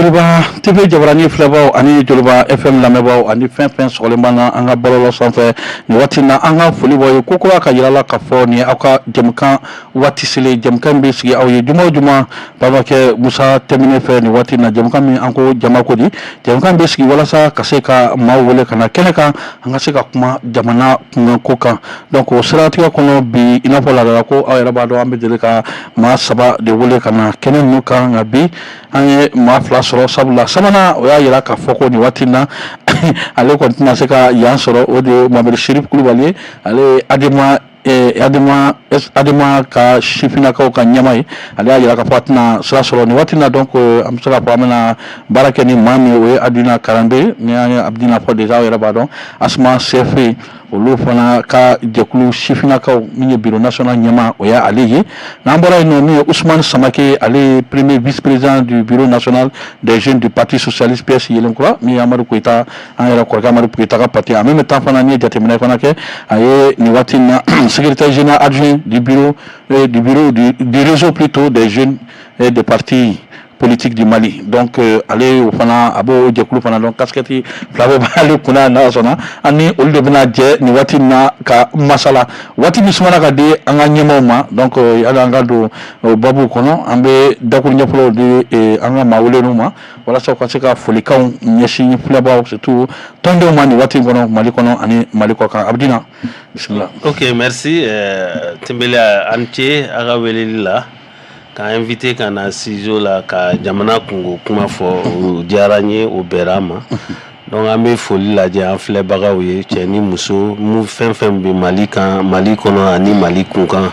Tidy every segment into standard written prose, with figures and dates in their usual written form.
Joliba TV Jabarani Flavor ani Joliba FM lamɛbaaw ani fɛn sɔgɔlenbana an ka bɔlɔlɔ sanfɛ ni waati na an ka foli bɔ ye kokura ka yirala ka fɔ ni aw ka jɛmukan waati sele jɛmukan bɛ sigi aw ye juma o juma babakɛ Musa tɛmɛnen fɛ ni waati na jɛmukan min an ko jama ko di jɛmukan bɛ sigi walasa ka se ka maaw wele ka na kɛnɛ kan an ka se ka kuma jamana kunkan ko kan donc o siratigɛ kɔnɔ bi i n'a fɔ ladala ko aw yɛrɛ b'a dɔn an bɛ deli ka maa saba de wele ka na kɛnɛ ninnu kan nka bi an ye maa fila sɔrɔ sabula sabanan o y'a yira k'a fɔ ko nin waati na ale kɔni tɛna se ka yan sɔrɔ o de ye Mamadu Sherif Kulubali ye ale ye Adama ka sifinnakaw ka ɲɛma ye ale y'a yira k'a fɔ a tɛna sira sɔrɔ nin waati na donc an bɛ se k'a fɔ an bɛna baara kɛ ni maa min ye o ye Adina Karande ni an ye Adina fɔ déjà aw yɛrɛ b'a dɔn Asuma Sefe olu fana ka jɛkulu sifinnakaw min ye bureau national ɲɛma o ye ale ye n'an bɔra yen nɔ min ye Ousmane Samake ale ye premier vice-président du bureau national des jeunes du parti socialiste PS Yelenkura min ye Amadu Koyita an yɛrɛ kɔrɔkɛ Amadu Koyita ka parti en même temps fana ni ye jateminɛ fana kɛ a ye nin waati na secrétaire général adjoint du réseau plutôt des jeunes et des partis politique du Mali donc ale o fana abo jɛkulu fana donc casquette fila bɛ ale kunna n'a sɔnna ani olu de bɛna jɛ nin waati na ka masala waati min sumana ka di an ka ɲɛmaaw ma donc hali an ka don babu kɔnɔ an bɛ dakuru ɲɛfɔlɔw di an ka maa welenu ma walasa u ka se ka folikanw ɲɛsin filɛbaaw surtout tɔndenw ma nin waati kɔnɔ Mali kɔnɔ ani Mali kɔkan Abdina bismillah. Ok, merci Tembele an ce a ka weleli la ka invité ka na studio la ka jamana kungo kuma fɔ o diyara n ye o bɛra ma donc an bɛ foli lajɛ an filɛbagaw ye cɛ ni muso mu fɛn fɛn bɛ Mali kan Mali kɔnɔ ani Mali kunkan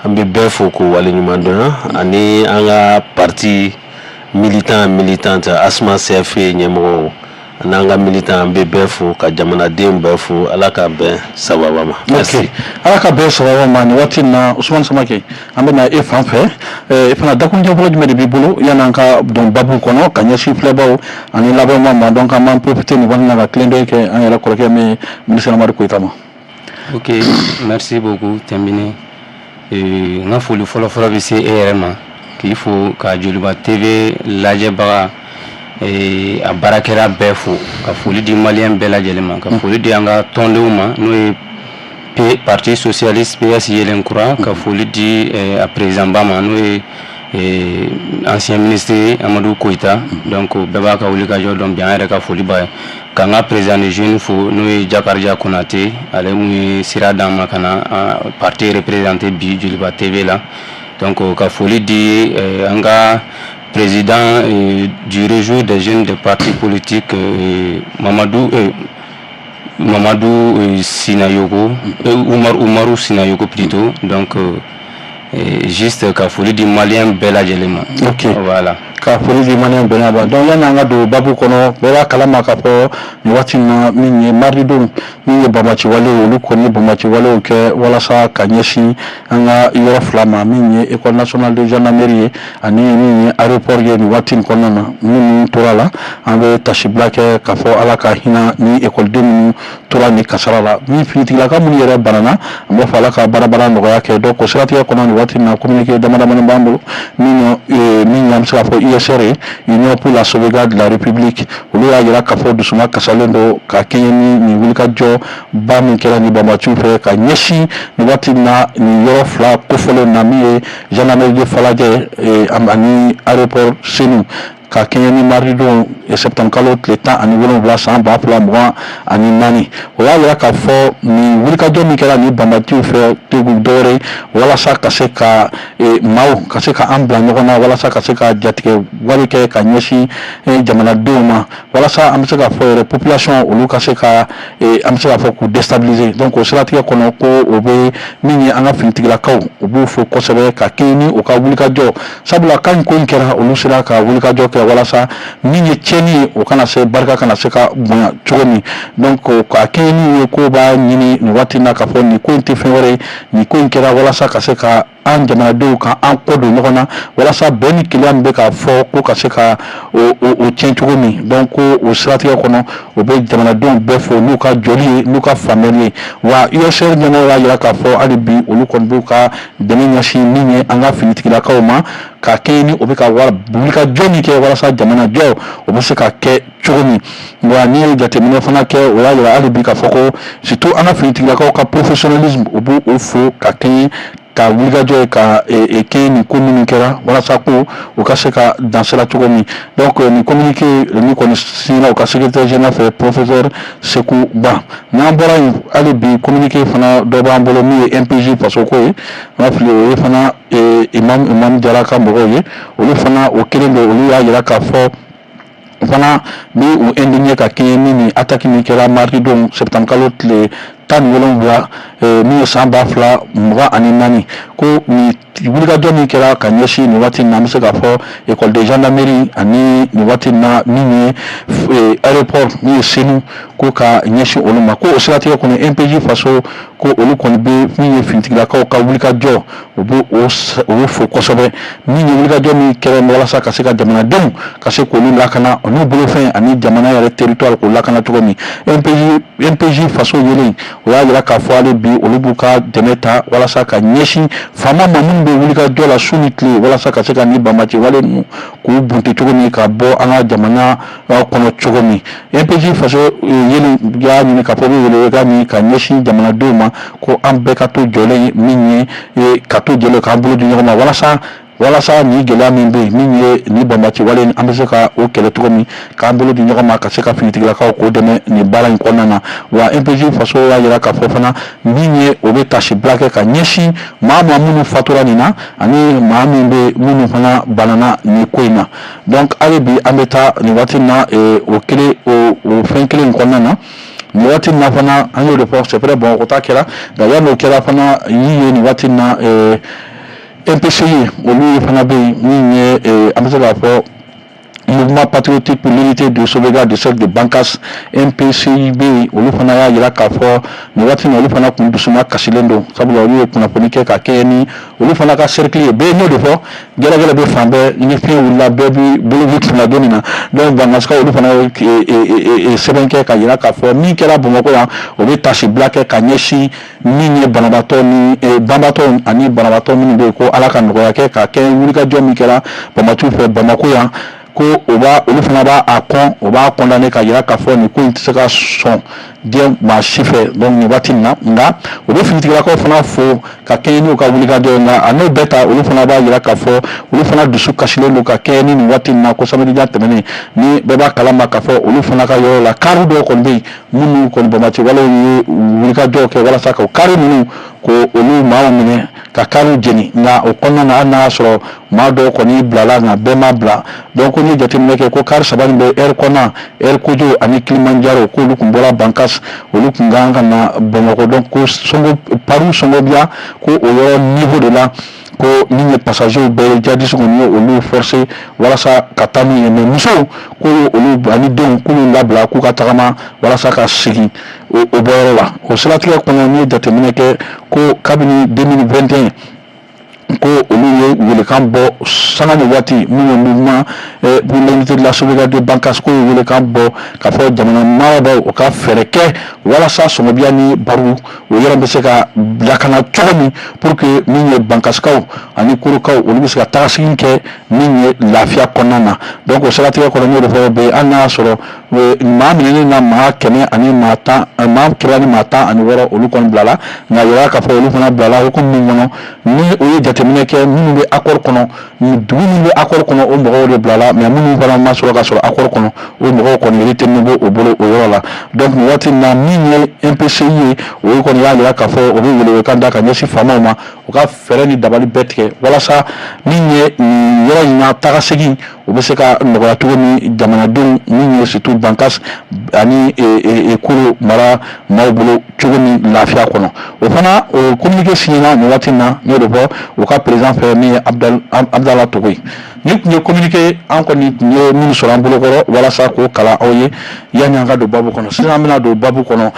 an bɛ bɛɛ fo k'o waleɲumandɔn ani an ka parti militante Asuma CFE ɲɛmɔgɔw n'an ka militant an bɛ bɛɛ fo ka jamanaden bɛɛ fo ala ka bɛn sababa ma. Merci. Ala ka bɛn sababa ma nin waati na Ousmane Samake an bɛna e fan fɛ e fana dakun ɲɛfɔlɔ jumɛn de b'i bolo yan'an ka don babu kɔnɔ ka ɲɛsin filɛbaaw ani lamɛnbaaw ma donc an b'an profiter nin waati na ka tilen dɔ kɛ an yɛrɛ kɔrɔkɛ min ye ministre Amadu Koyita ma. Ok, merci beaucoup Tembele. N ka foli fɔlɔfɔlɔ bɛ se e yɛrɛ ma k'i fo ka Joliba TV lajɛbaga a baarakɛla bɛɛ fo ka foli di maliyɛn bɛɛ lajɛlen ma ka foli di an ka tɔndenw ma n'o ye parti socialiste PS Yelenkura ka foli di a président ba ma n'o ye ancien ministre Amadu Koyita donc bɛɛ b'a ka wuli ka jɔ dɔn bi an yɛrɛ ka foli b'a ye k'an ka président des jeunes fo n'o ye Jakarija Konate ale mun ye sira d'an ma ka na parti représenté bi Joliba TV la donc ka foli di an ka président du réseau des jeunes des partis politiques Mamadou Sinayogo Umaru Sinayogo plutôt donc juste ka foli di malien bɛɛ lajɛlen ma. Ok, voilà ka foli di malien bɛɛ lajɛlen ma donc yan'an ka don babu kɔnɔ bɛɛ b'a kalama k'a fɔ nin waati na min ye maridenw min ye banbaci walew olu kɔni ye banbaci walew kɛ walasa ka ɲɛsin an ka yɔrɔ fila ma min ye école nationale de gendarmerie ye ani min ye aéroport ye nin waati kɔnɔna na minnu tora la an bɛ tasibila kɛ k'a fɔ ala ka hinɛ ni ekɔliden minnu tora ni kasara la min finitigilaka minnu yɛrɛ banana an b'a fɔ ala ka baara nɔgɔya kɛ donc o siratigɛ kɔnɔ nin waati na communiqué damadamani b'an bolo min an bɛ se k'a fɔ ISR ye Union pour la sauvegarde de la République olu y'a yira k'a fɔ dusuma kasalen don ka kɛɲɛ ni nin wulikajɔ ba min kɛra ni banbaciw fɛ ka ɲɛsin nin waati na nin yɔrɔ fila kofɔlen na min ye gendarmerie de Falajɛ ani aéroport Senu ka kɛɲɛ ni maridenw septembre kalo tile 17 san 2024 o y'a yira k'a fɔ nin wulikajɔ min kɛra ni banbaciw fɛ tegu dɔwɛrɛ walasa ka se ka maaw ka se ka an bila ɲɔgɔn na walasa ka se ka jatigɛ wale kɛ ka ɲɛsin jamanadenw ma walasa an bɛ se k'a fɔ yɛrɛ population olu ka se ka an bɛ se k'a fɔ k'u déstabiliser donc o siratigɛ kɔnɔ ko o bɛ min ye an ka finitigilakaw u b'u fo kosɛbɛ ka kɛɲɛ ni o ka wulikajɔ sabula kan ko in kɛra olu sera ka wulikajɔ kɛ walasa min ye tiɲɛni ye o kana se barika kana se ka bonya cogo min donc ka kɛɲɛ ni ye ko b'a ɲini nin waati na k'a fɔ nin ko in tɛ fɛn wɛrɛ ye nin ko in kɛra walasa ka se ka an jamanadenw kan an kɔ don ɲɔgɔn na walasa bɛn ni keleya min bɛ k'a fɔ ko ka se ka o tiɲɛ cogo min donc ko o siratigɛ kɔnɔ o bɛ jamanadenw bɛɛ fɔ n'u ka jɔli ye n'u ka faamuyali ye wa USR ɲɛmɔgɔw y'a jira k'a fɔ hali bi olu kɔni b'u ka dɛmɛ ɲɛsin min ye an ka finitigilakaw ma ka kɛ ni o bɛ ka wulikajɔ min kɛ walasa jamanajɔ o bɛ se ka kɛ cogo min wa n'i ye jateminɛ fana kɛ o y'a jira hali bi k'a fɔ ko surtout an ka finitigilakaw ka professionnalisme o b'o fo ka kɛ ka wulikajɔ ye ka kɛ nin ko minnu kɛra walasa ko u ka se ka dansira cogo min donc nin communiqué min kɔni sigira u ka secrétaire général fɛ professeur Seku Ba n'an bɔra yen hali bi communiqué fana dɔ b'an bolo min ye MPJ faso ko ye an fili o ye fana imam Jara ka mɔgɔw ye olu fana o kelen de olu y'a jira k'a fɔ fana bi u indigné ka kɛɲɛ ni nin attaque min kɛra mardi don septembre kalo tile 17 min ye san 2024 ko nin wulikajɔ min kɛra ka ɲɛsin nin waati na an bɛ se k'a fɔ école de gendarmerie ani nin waati na min ye aéroport min ye Senu ko ka ɲɛsin olu ma ko o siratigɛ kɔnɔ MPJ faso ko olu kɔni bɛ min ye finitigilakaw ka wulikajɔ o b'o fo kosɛbɛ min ye wulikajɔ min kɛra walasa ka se ka jamanadenw ka se k'olu lakana n'u bolofɛn ani jamana yɛrɛ territoire k'o lakana cogo min MPJ faso yelen o y'a jira k'a fɔ hali bi olu b'u ka dɛmɛ ta walasa ka ɲɛsin faama ma minnu bɛ wulikajɔ la su ni tile walasa ka se ka nin banbati wale ninnu k'u bunte cogo min ka bɔ an ka jamana kɔnɔ cogo min MPJ faso yelen y'a ɲini k'a fɔ bɛ wele min ka ɲɛsin jamanadenw ma ko an bɛɛ ka to jɔlen min ye ka to jɛlen k'an bolo di ɲɔgɔn ma walasa ni gɛlɛya min bɛ yen min ye ni banbati wale an bɛ se ka o kɛlɛ cogo min k'an bolo di ɲɔgɔn ma ka se ka finitigilakaw k'o dɛmɛ nin baara in kɔnɔna na wa MPJ faso y'a jira k'a fɔ fana min ye o bɛ tasibila kɛ ka ɲɛsin maa minnu fatura nin na ani maa min bɛ minnu fana banana nin ko in na donc hali bi an bɛ taa nin waati na o fɛn kelen in kɔnɔna na nin waati na fana an y'o de fɔ c'est vrai bon o ta kɛra nka yan'o kɛra fana yi ye nin waati na MPCI olu fana bɛ yen min ye an bɛ se k'a fɔ mouvement patriotique pour l'unité de sauvegarde de celle de Bankas MPCI bɛ yen olu fana y'a jira k'a fɔ nin waati na olu fana kun dusuma kasilen don sabula olu ye kunnafoni kɛ ka kɛ ni olu fana ka cercle ye bɛɛ y'o de fɔ gɛlɛgɛlɛ bɛ fan bɛɛ ni fiɲɛ wulila bɛɛ bi bolo bi kunna don nin na donc Bankaskaw olu fana ye sɛbɛn kɛ ka jira k'a fɔ min kɛra Bamakɔ yan o bɛ tasibila kɛ ka ɲɛsin min ye banabaatɔ ni banbatɔ ani banabaatɔ minnu bɛ yen ko Ala ka nɔgɔya kɛ ka kɛ wulikajɔ min kɛra Bamatu fɛ Bamakɔ yan ko olu fana b'a condamné ka jira k'a fɔ nin ko in tɛ se ka sɔn diɲɛ maa si fɛ donc nin waati in na nka o bɛ finitigilakaw fana fo ka kɛɲɛ n'u ka wulikajɔ nka a n'o bɛɛ ta olu fana b'a jira k'a fɔ olu fana dusu kasilen don ka kɛɲɛ ni nin waati in na ko samedijan tɛmɛnen ni bɛɛ b'a kalama k'a fɔ olu fana ka yɔrɔ la kari dɔw kɔni bɛ yen minnu kɔni banbati walew ye wulikajɔ kɛ walasa ka o kari ninnu ko olu maaw minɛ ka kariw jeni nka o kɔnɔna na hali n'a y'a sɔrɔ maa dɔw kɔni bilala nka bɛɛ ma bila donc ni jateminɛ kɛ ko kari saba nin bɛ ɛri kɔnɔ ɛri kojo ani kilimanjaro k'olu kun bɔra Bankas olu kun kan ka na Bamakɔ donc ko sɔngɔbiya ko o yɔrɔ niveau de la ko ni ye passagers bɛɛ jadisi kɔni ye olu forcé walasa ka taa n'u ye mais musow ko olu ani denw k'olu labila k'u ka tagama walasa ka segin o bɔyɔrɔ la o siratigɛ kɔnɔ ni ye jateminɛ kɛ ko kabini 2021 ko olu ye welekan bɔ sanga ni waati min ye mouvement pour l'unité de la sauvegarde de Bankas ko ye welekan bɔ k'a fɔ jamana marabaaw o ka fɛɛrɛ kɛ walasa sɔngɔbiya ni baro o yɔrɔ bɛ se ka lakana cogo min pour que min ye Bankaskaw ani Korokaw olu bɛ se ka tagasigi kɛ min ye lafiya kɔnɔna na donc o siratigɛ kɔnɔ n'o de fɔ bɛ hali n'a y'a sɔrɔ maa minɛnen na maa 100 ani maa 10 maa 110 ani 6 olu kɔni bilala nka yɔrɔ k'a fɔ olu fana bilala hukumu min kɔnɔ ni o ye jateminɛ kɛ minnu bɛ accord kɔnɔ dugu minnu bɛ accord kɔnɔ o mɔgɔw de bilala mais minnu fana ma sɔrɔ ka sɔrɔ accord kɔnɔ o mɔgɔw kɔni retenu bɛ o bolo o yɔrɔ la donc nin waati na min ye MPCI ye o kɔni y'a jira k'a fɔ o bɛ welewekan da ka ɲɛsin faamaw ma u ka fɛɛrɛ ni dabali bɛɛ tigɛ walasa min ye yɔrɔ in na tagasegin o bɛ se ka nɔgɔya cogo min jamanadenw min ye surtout Bankas ani Koro mara maaw bolo cogo min lafiya kɔnɔ o fana o communiqué signé na nin waati na n'o de fɔ o ka président fɛ min ye Abdala Togo ye ni tun ye communiqué an kɔni tun ye minnu sɔrɔ an bolokɔrɔ walasa k'o kalan aw ye yanni an ka don babu kɔnɔ sisan an bɛna don babu kɔnɔ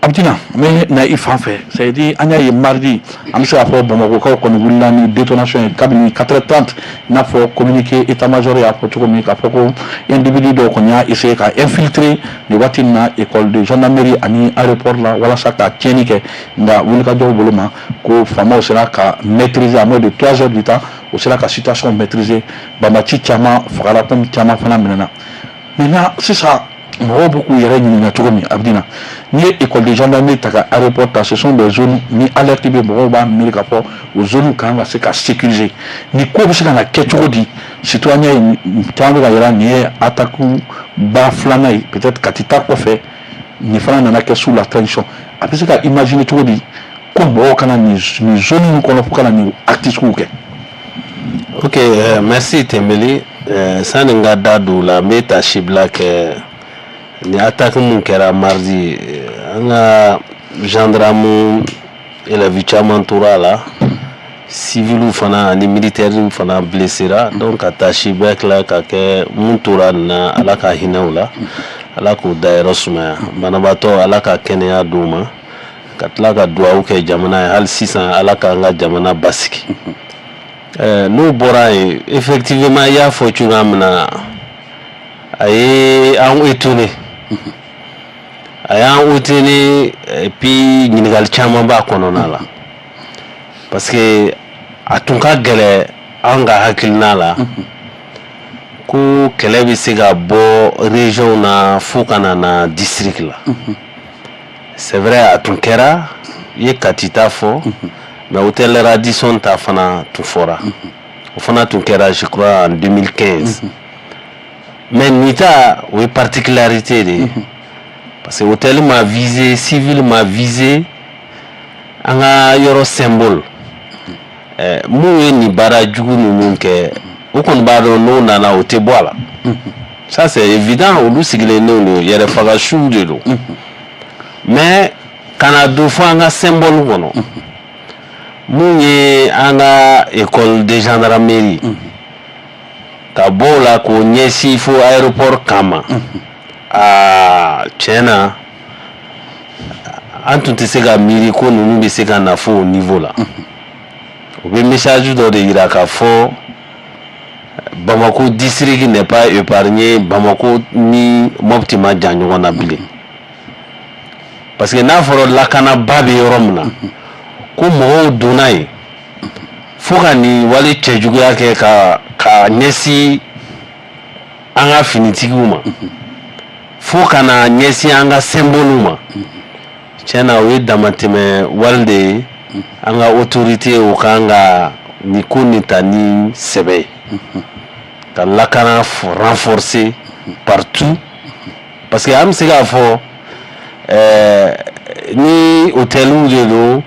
Abdina mais na ifan fait ça veut dire anya yi mardi am se afo Bamako ko ko wulna ni détonation kabini 4h30 na fo communiquer état-major ya ko communiquer ka fo ko individu do ko nya essayer ka infiltrer ni watina école de gendarmerie ani aéroport la wala saka tienike nda wulka do boluma ko famo sera ka maîtriser à moins de 3 heures du temps ou sera ka situation maîtriser bamati chama fagala comme chama fana menana maintenant c'est ça beaucoup y Abdina ni école de gendarmerie taka aéroport ce sont des zones ni alerte be ba mili ka fo aux zones quand va se ka sécuriser ni ko bi se kana ketcho di citoyen tango ga yara ni attaque ba flana peut-être katita ko fait ni fana na ke sous la tension après se ka imaginer tout di ko bo kana ni zone ko no kana ni artiste ko ke. OK, merci Tembeli. Ça nga dadu la meta shibla ke ni attaque mun kera mardi anga gendarme et la vichaman tourala civil fana ni militaire fana blessera donc attaché bec la ka ke mun toura na alaka hinaula alaka dairo suma banabato alaka kenya duma katlaka duwa ke jamana hal 600 alaka nga jamana basiki nous bora effectivement ya fortune amna ay an étonné ayan utini et puis ñinigal chama ba konona la parce que atunka gele anga hakilna la ku kele bi siga bo région na fukana na district la c'est vrai atunkera ye katita fo mais hôtel Radisson ta fana tu fora fana tunkera je crois en 2015 mais nita oui particularité de parce que hôtel m'a visé civil m'a visé anga yoro symbole mu ni bara jugu ni munke o kon ba do no na o te boala ça c'est évident au lu sigile no yere faga chou de lo mais kana do fois anga symbole wono mu anga école de gendarmerie ka bola ko nyesi fo aéroport kama Chena antu tisega miri ko nunu bisega na fo au niveau là obe message do de iraka fo Bamako district n'est pas épargné Bamako ni moptima janyo na bile parce que na foro lakana babe yoromna ko mo donai fo ni wale chejugo yake ka nyesi anga finitiguma fo kana nyesi anga symboluma chena we damateme walde anga autorité o kanga ni kunita ni sebe ka lakana renforcer partout parce que am sega fo ni hôtel ou de l'eau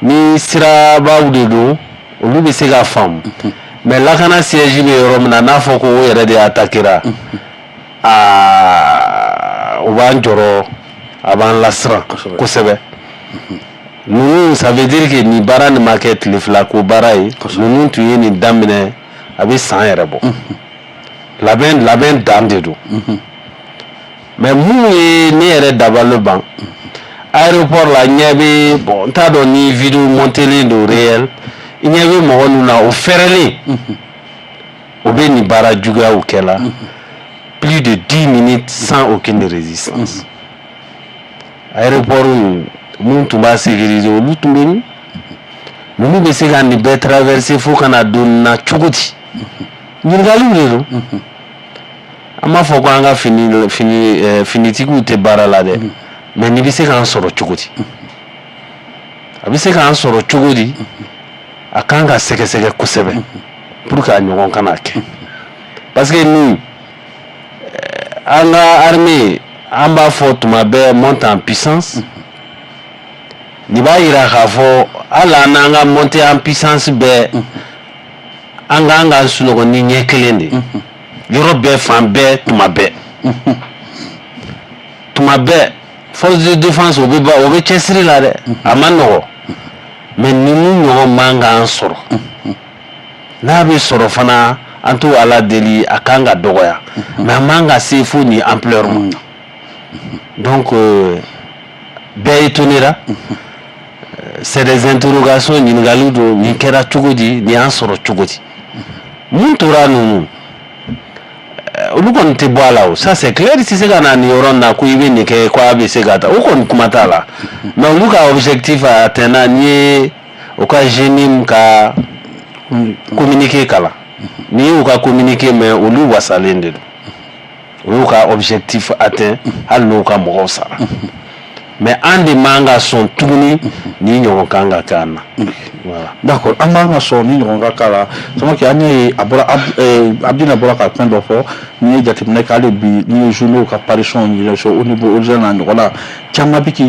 ni siraba ou de l'eau olu be sega fam mais lakana siège be romna na fo ko yere de attaquera o ban joro avant l'asra ko sebe nous ça veut dire que ni bara ni market le flako barai nous tu ni damine abi san yere bo la ben dam de do mais mu ni yere dabal le ban aéroport la nyabe bon ta do ni vidéo monter do réel il y avait mo na o ferele o be ni bara juga o kela plus de 10 minutes sans aucune résistance aéroport mun tumba sécuriser o lutumbeni nous be se kan be traverser fo kana donna chugoti nyingalu lelo ama fo ko anga finitiku te barala de mais ni be se kan soro chugoti abi se kan soro chugodi akanga seke kusebe pour que nyogon kana ke parce que nous anga armée amba forte ma be monte en puissance ni ba ira khafo ala nanga monter en puissance be anga suno ni nyekelende yoro be fan be tuma be force de défense obe chesri la de amano mais ni nous manga soro na be soro fana antu ala deli akanga dogoya mais manga sefu ni ampleur donc bɛɛ étonnera c'est des interrogations ɲininkaliw don nin kɛra cogo di nin y'an sɔrɔ cogo di mun tora ninnu olu kɔni tɛ bɔ a la o ça c'est clair i tɛ se ka na nin yɔrɔ in na ko i bɛ nin kɛ ko a bɛ se ka taa o kɔni kuma t'a la mais olu ka objectif a atteindre n'i ye u ka génie ka communiquer kalan n'i y'u ka communiquer mais olu wasalen de don olu ka objectif atteint hali n'u ka mɔgɔw sara mais an de man ka sɔn tuguni ni ɲɔgɔn kan ka k'an na voilà d'accord an man ka sɔn ni ɲɔgɔn ka k'a la sama kɛ an ye a bɔra Abdina bɔra ka fɛn dɔ fɔ ni ye jateminɛ kɛ hali bi ni ye journaux ka parution yɛrɛ so au niveau ONG n'a ɲɔgɔn na caman bɛ k'i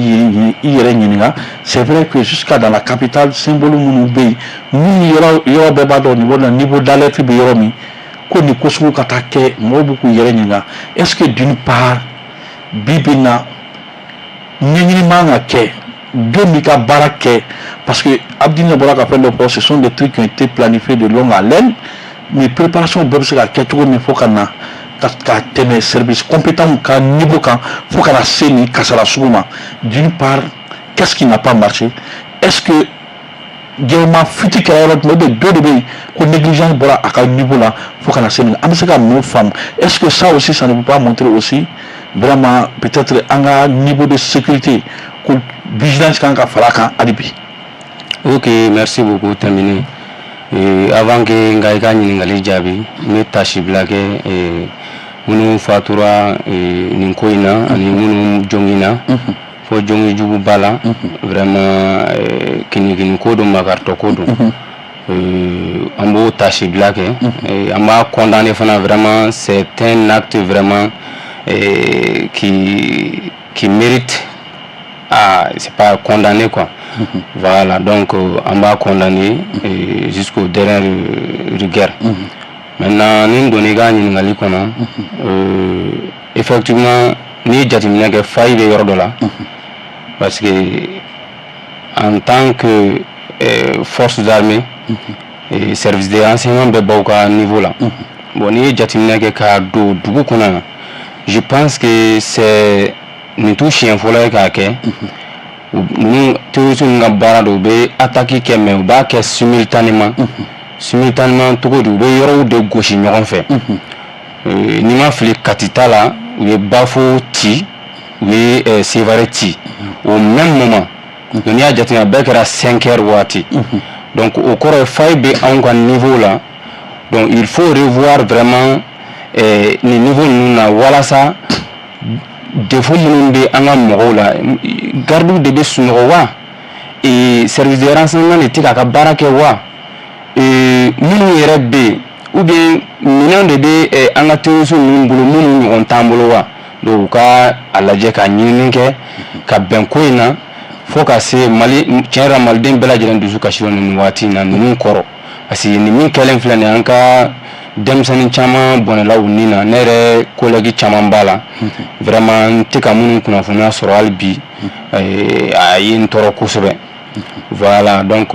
i yɛrɛ ɲininka c'est vrai que jusqu'à dans la capitale symbole minnu bɛ yen ni yɔrɔ bɛɛ b'a dɔn niveau d'alerte bɛ yɔrɔ min ko nin ko sugu ka taa kɛ mɔgɔw bɛ k'u yɛrɛ ɲininka est-ce que d'une part bi bi in na ɲɛɲini man ka kɛ don b'i ka baara kɛ parce que Abdina bɔra ka fɛn dɔ fɔ ce sont des trucs qui ont été planifiés de longue haleine mais préparation bɛɛ bɛ se ka kɛ cogo min fo ka na ka tɛmɛ service compétent ka niveau kan fo ka na se nin kasara sugu ma d'une part qu'est-ce qui n'a pas marché est-ce que gɛlɛma fiti kɛra yɔrɔ jumɛn dɔ de bɛ yen ko négligence bɔra a ka niveau la fo ka na se nin an bɛ se ka mun faamu est-ce que ça aussi ça ne peut pas montrer aussi vraiment peut-être un niveau de sécurité que vigilance kan ka fara kan hali bi. Ok, merci beaucoup terminé. Avant que ngai ka ɲininkali jaabi n bɛ tasi bila kɛ minnu fatura nin ko in na ani minnu jɔngina fo jɔngi jugu b'a la vraiment kinikini ko don makaritɔ ko don an b'o tasi bila kɛ an b'a condamner fana vraiment c'est un acte vraiment qui mérite c'est pas condamné quoi. Voilà, donc on va condamner jusqu'au dernier rigueur. Maintenant, nous donnons effectivement, nous avons fait faille de l'ordre parce que en tant que forces armées et service de renseignement de Bauka niveau là, bon, nous avons fait je pense que c'est nous tous un foulard qui nous tous une barre de attaquer qui mais bas que simultanément tout le monde yoro de gauche n'ont fait ni ma fait katita là ou les bafo ti ou c'est vrai ti au même moment on y a déjà un bec à 5h wati donc au corps faille à un niveau là donc il faut revoir vraiment les niveaux nous na voilà ça défaut minnu bɛ an ka mɔgɔw la gardiw de bɛ sunɔgɔ wa service de renseignement de tɛ k'a ka baara kɛ wa minnu yɛrɛ bɛ yen ou bien minɛn de bɛ an ka terroristes ninnu bolo minnu ɲɔgɔn t'an bolo wa donc u ka a lajɛ ka ɲinini kɛ ka bɛn ko in na fo ka se Mali tiɲɛ yɛrɛ maliden bɛɛ lajɛlen dusu kasilen nin waati in na ninnu kɔrɔ parce que nin min kɛlen filɛ nin ye an ka denmisɛnnin caman bɔnɛla u ni na ne yɛrɛ collègue caman b'a la vraiment n tɛ ka minnu kunnafoniya sɔrɔ hali bi a ye n tɔɔrɔ kosɛbɛ voilà donc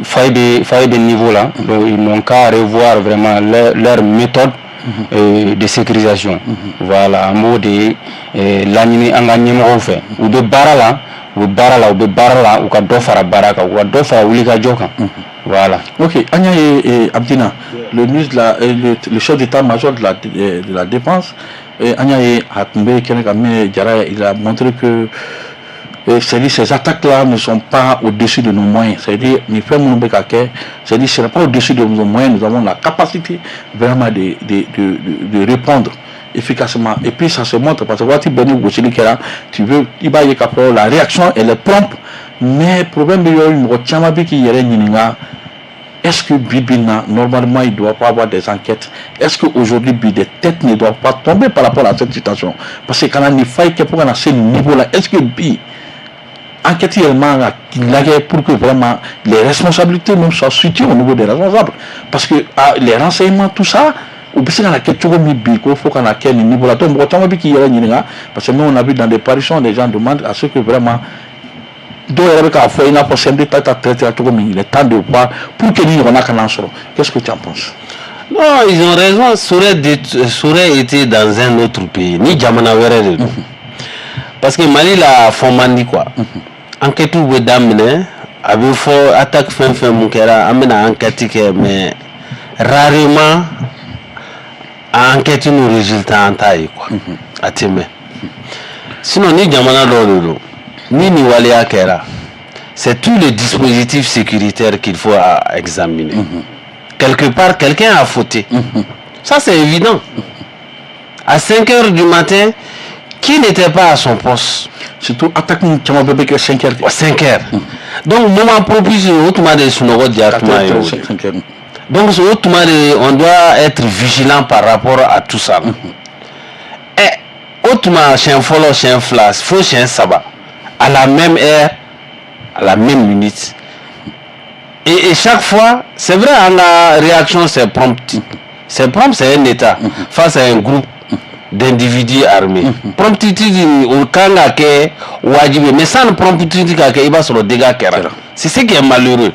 faille bɛ niveau la donc ils n'ont qu'à revoir vraiment leur méthode de sécurisation voilà an b'o de laɲini an ka ɲɛmɔgɔw fɛ u bɛ baara la u bɛ baara la u ka dɔ fara baara kan u ka dɔ fara wulikajɔ kan. Voilà. Ok. Anya Abdina, le ministre le chef d'état-major de la défense, Anya Hatmbe Kenekame Diarra, il a montré que ces attaques-là ne sont pas au-dessus de nos moyens. C'est-à-dire, ce n'est pas au-dessus de nos moyens. Nous avons la capacité vraiment de répondre efficacement. Et puis ça se montre parce que la réaction elle est prompte. Mais le problème est-ce que Bibina, normalement, il ne doit pas avoir des enquêtes? Est-ce qu'aujourd'hui, des têtes ne doivent pas tomber par rapport à cette situation? Parce que quand on a une faille pour à ce niveau-là, est-ce que Bi enquête pour que vraiment les responsabilités même soient situées au niveau des responsables? Parce que les renseignements, tout ça, parce que nous on a vu dans des parutions, les gens demandent à ce que vraiment il est temps de voir pour que nous ayons. Qu'est-ce que tu en penses? Non, ils ont raison, ça aurait été dans un autre pays, ni Djamana. parce que Mali la fomandi quoi enquête ou damine avait fort attaque fin mon kera amena enquête mais rarement enquête nos résultats en taille quoi atime sinon ni jamana lolo ni walia kera c'est tous les dispositifs sécuritaires qu'il faut examiner quelque part quelqu'un a fauté ça c'est évident à 5h du matin qui n'était pas à son poste surtout attaque nous qui m'a bébé que 5h 5h donc moment propice autrement de sunogo directement donc autrement on doit être vigilant par rapport à tout ça et autrement chien follow chien flash faut chien sabat à la même heure à la même minute et chaque fois c'est vrai la réaction c'est prompt c'est un état face à un groupe d'individus armés. Promptitude au kanga ke wajibé mais sans promptitude ka il va sur le dégât kera. C'est ce qui est malheureux.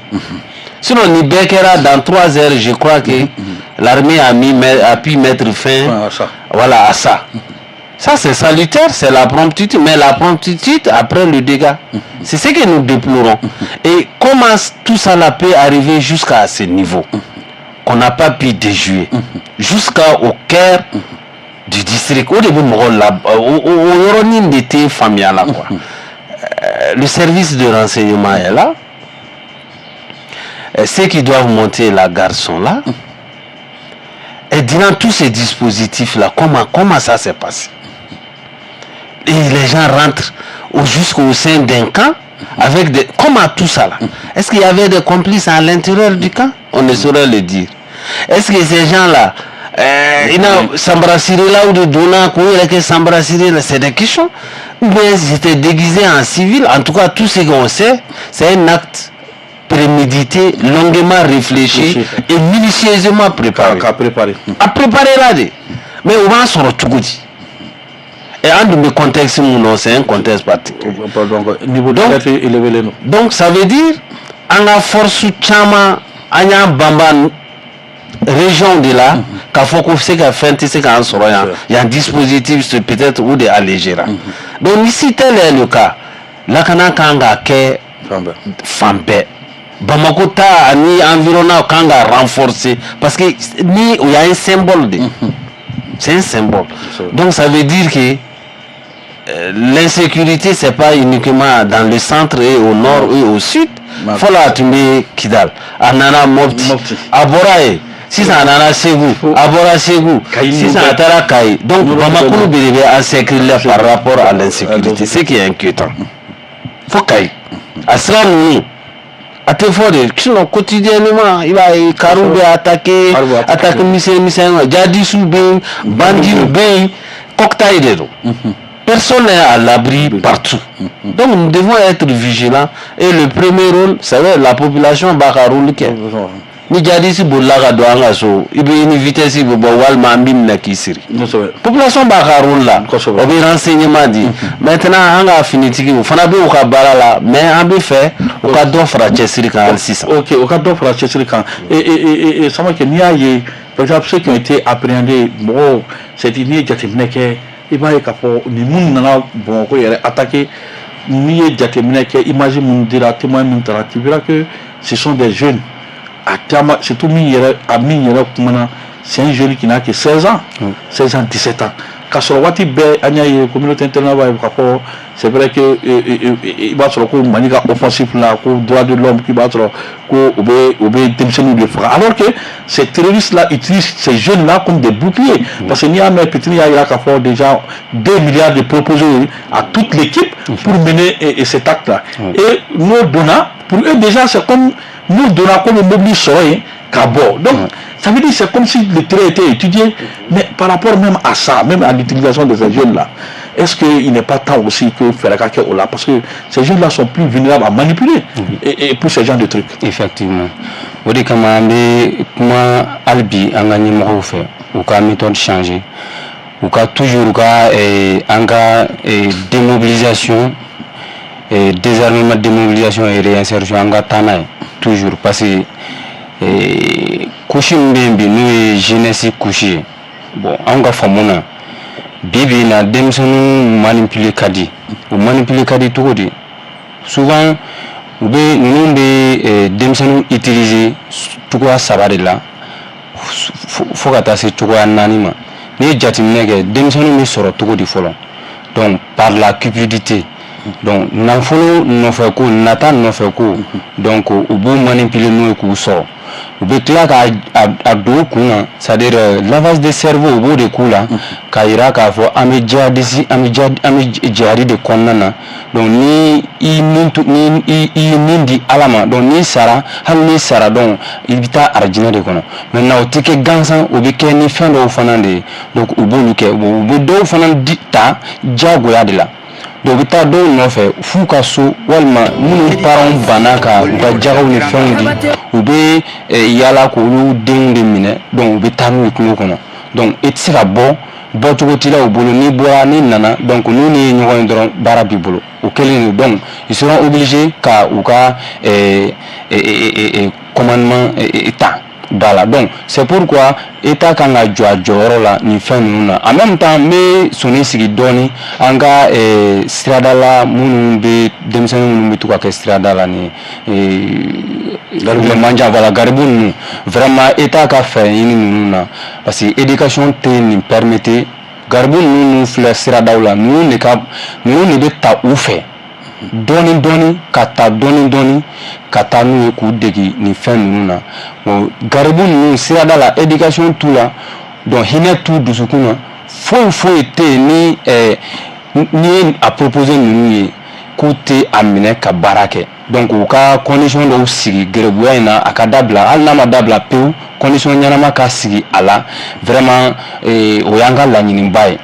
Sinon ni bekera dans 3 heures je crois que l'armée a pu mettre fin voilà à ça. Ça c'est salutaire, c'est la promptitude, mais la promptitude après le dégât. C'est ce que nous déplorons. Et comment tout ça peut arriver jusqu'à ce niveau qu'on n'a pas pu déjouer jusqu'au cœur du district au début on était familial là quoi. Le service de renseignement est là, ceux qui doivent monter la garde sont là, et durant tous ces dispositifs là comment ça s'est passé et les gens rentrent jusqu'au sein d'un camp avec des comment tout ça là, est-ce qu'il y avait des complices à l'intérieur du camp? On ne saurait le dire. Est-ce que ces gens là il a s'embrassiré là ou de donna que s'embrassiré là, c'est des questions, mais c'était déguisé en civil. En tout cas tout ce qu'on sait c'est un acte prémédité, longuement réfléchi et minutieusement préparé à préparer là mais on va se retrouver et en de contexte c'est un contexte particulier donc ça veut dire en a force chama anya bamba région de là qu'il faut qu'on sait qu'à fin il y a un dispositif peut-être ou des allégera donc ici tel est le cas là kana kanga ke fambe Bamako ta ni environnement kanga renforcé parce que ni il y a un symbole de c'est un symbole donc ça veut dire que l'insécurité c'est pas uniquement dans le centre et au nord et au sud faut la tomber Kidal anana mopti aborae si ça anana Ségou abora Ségou si ça atara Kai donc Bamako bébé en sécurité par rapport à l'insécurité c'est qui est inquiétant faut Kai asra nous sinon quotidiennement il va Karoube attaquer Jadisou ben Bandi ben cocktail de personne n'est à l'abri partout donc nous devons être vigilants et le premier rôle c'est la population Bakarou qui ni Jadisi Boulaga doanga so il une vitesse bo walma mbin kisiri population Bakarou là on veut renseignement dit maintenant on a fini tiki fana be o ka bara là mais on be fait o ka don fra chesiri kan 600 OK o ka don fra chesiri kan et ça m'a que ni aye par exemple ceux qui ont été appréhendés bon c'est une jatimneke il va y avoir ni mun nana bon ko yere attaquer ni jatimneke imagine mun dira témoin mun tara tu verras que ce sont des jeunes à terme surtout c'est un jeune qui n'a que 16 ans 16 ans 17 ans quand sur wati be anya communauté internationale c'est vrai que il va sur le maniga offensif là ko droit de l'homme qui va sur ko obé tension de fra alors que ces terroristes là utilisent ces jeunes là comme des boucliers parce que ni a petit il a fort déjà 2 milliards de proposés à toute l'équipe pour mener cet acte là et nous donnons pour eux déjà c'est comme nous donnons comme le mobile soye Cabo. Donc, ça veut dire c'est comme si le trait était étudié, mais par rapport même à ça, même à l'utilisation de ces jeunes-là, est-ce qu'il n'est pas temps aussi que faire la là parce que ces jeunes-là sont plus vulnérables à manipuler et pour ce genre de trucs. Effectivement. Vous dites comment Albi a gagné mon fait, ou qu'à méthode changer, ou qu'à toujours démobilisation, désarmement, démobilisation et réinsertion en Tanaï, toujours parce que couché mbembe nous jeunesse couché bon anga famona bibi na denmisɛnninw manipuler ka di o manipuler ka di cogo di souvent ninnu bɛ denmisɛnninw utiliser cogoya 3 de la fo ka taa se cogoya 4 ma n'i ye jateminɛ kɛ denmisɛnninw bɛ sɔrɔ cogo di fɔlɔ donc par la cupidité donc nafolo nɔfɛ ko nata nɔfɛ ko donc u b'u manipuler n'o ye k'u sɔrɔ u bɛ tila k'a don kun na c'est-à-dire lavage de cerveau u b'o de k'u la k'a yira k'a fɔ an bɛ jihadi de kɔnɔna na donc ni i ye min di Ala ma donc n'i sara hali n'i sara donc i bɛ taa arijinɛ de kɔnɔ maintenant o tɛ kɛ gansan o bɛ kɛ ni fɛn dɔw fana de ye donc u b'olu kɛ u bɛ dɔw fana ta diyagoya de la donc u bɛ taa dɔw nɔfɛ f'u ka so walima minnu parents banna ka u ka jagaw ni fɛnw di u bɛ yala k'olu denw de minɛ donc u bɛ taa n'u ye kungo kɔnɔ donc i tɛ se ka bɔcogo t'i la u bolo n'i bɔra n'i nana donc n'u ni ye ɲɔgɔn ye dɔrɔn baara b'i bolo o kɛlen don donc ils seront obligés ka u ka commandement ta Dala. Donc c'est pourquoi État kan ka jɔ a jɔyɔrɔ la nin fɛn ninnu na en même temps n bɛ sɔnni sigi dɔɔni an ka sirada la minnu bɛ denmisɛnnin minnu bɛ to ka kɛ sirada la ni manja voilà garibu ninnu vraiment État ka fɛɛrɛ ɲini ninnu na parce que éducation tɛ nin permettre garibu ninnu filɛ siradaw la ninnu de bɛ ta u fɛ dɔɔni dɔɔni ka taa dɔɔni dɔɔni ka taa n'u ye k'u degi nin fɛn ninnu na bon garibu ninnu sirada la éducation t'u la donc hinɛ t'u dusukun na foyi tɛ yen ni ye a proposer ninnu ye k'u tɛ a minɛ ka baara kɛ donc u ka condition dɔw sigi garibuya in na a ka dabila hali n'a ma dabila pewu condition ɲɛnama ka sigi a la vraiment o y'an ka laɲiniba ye.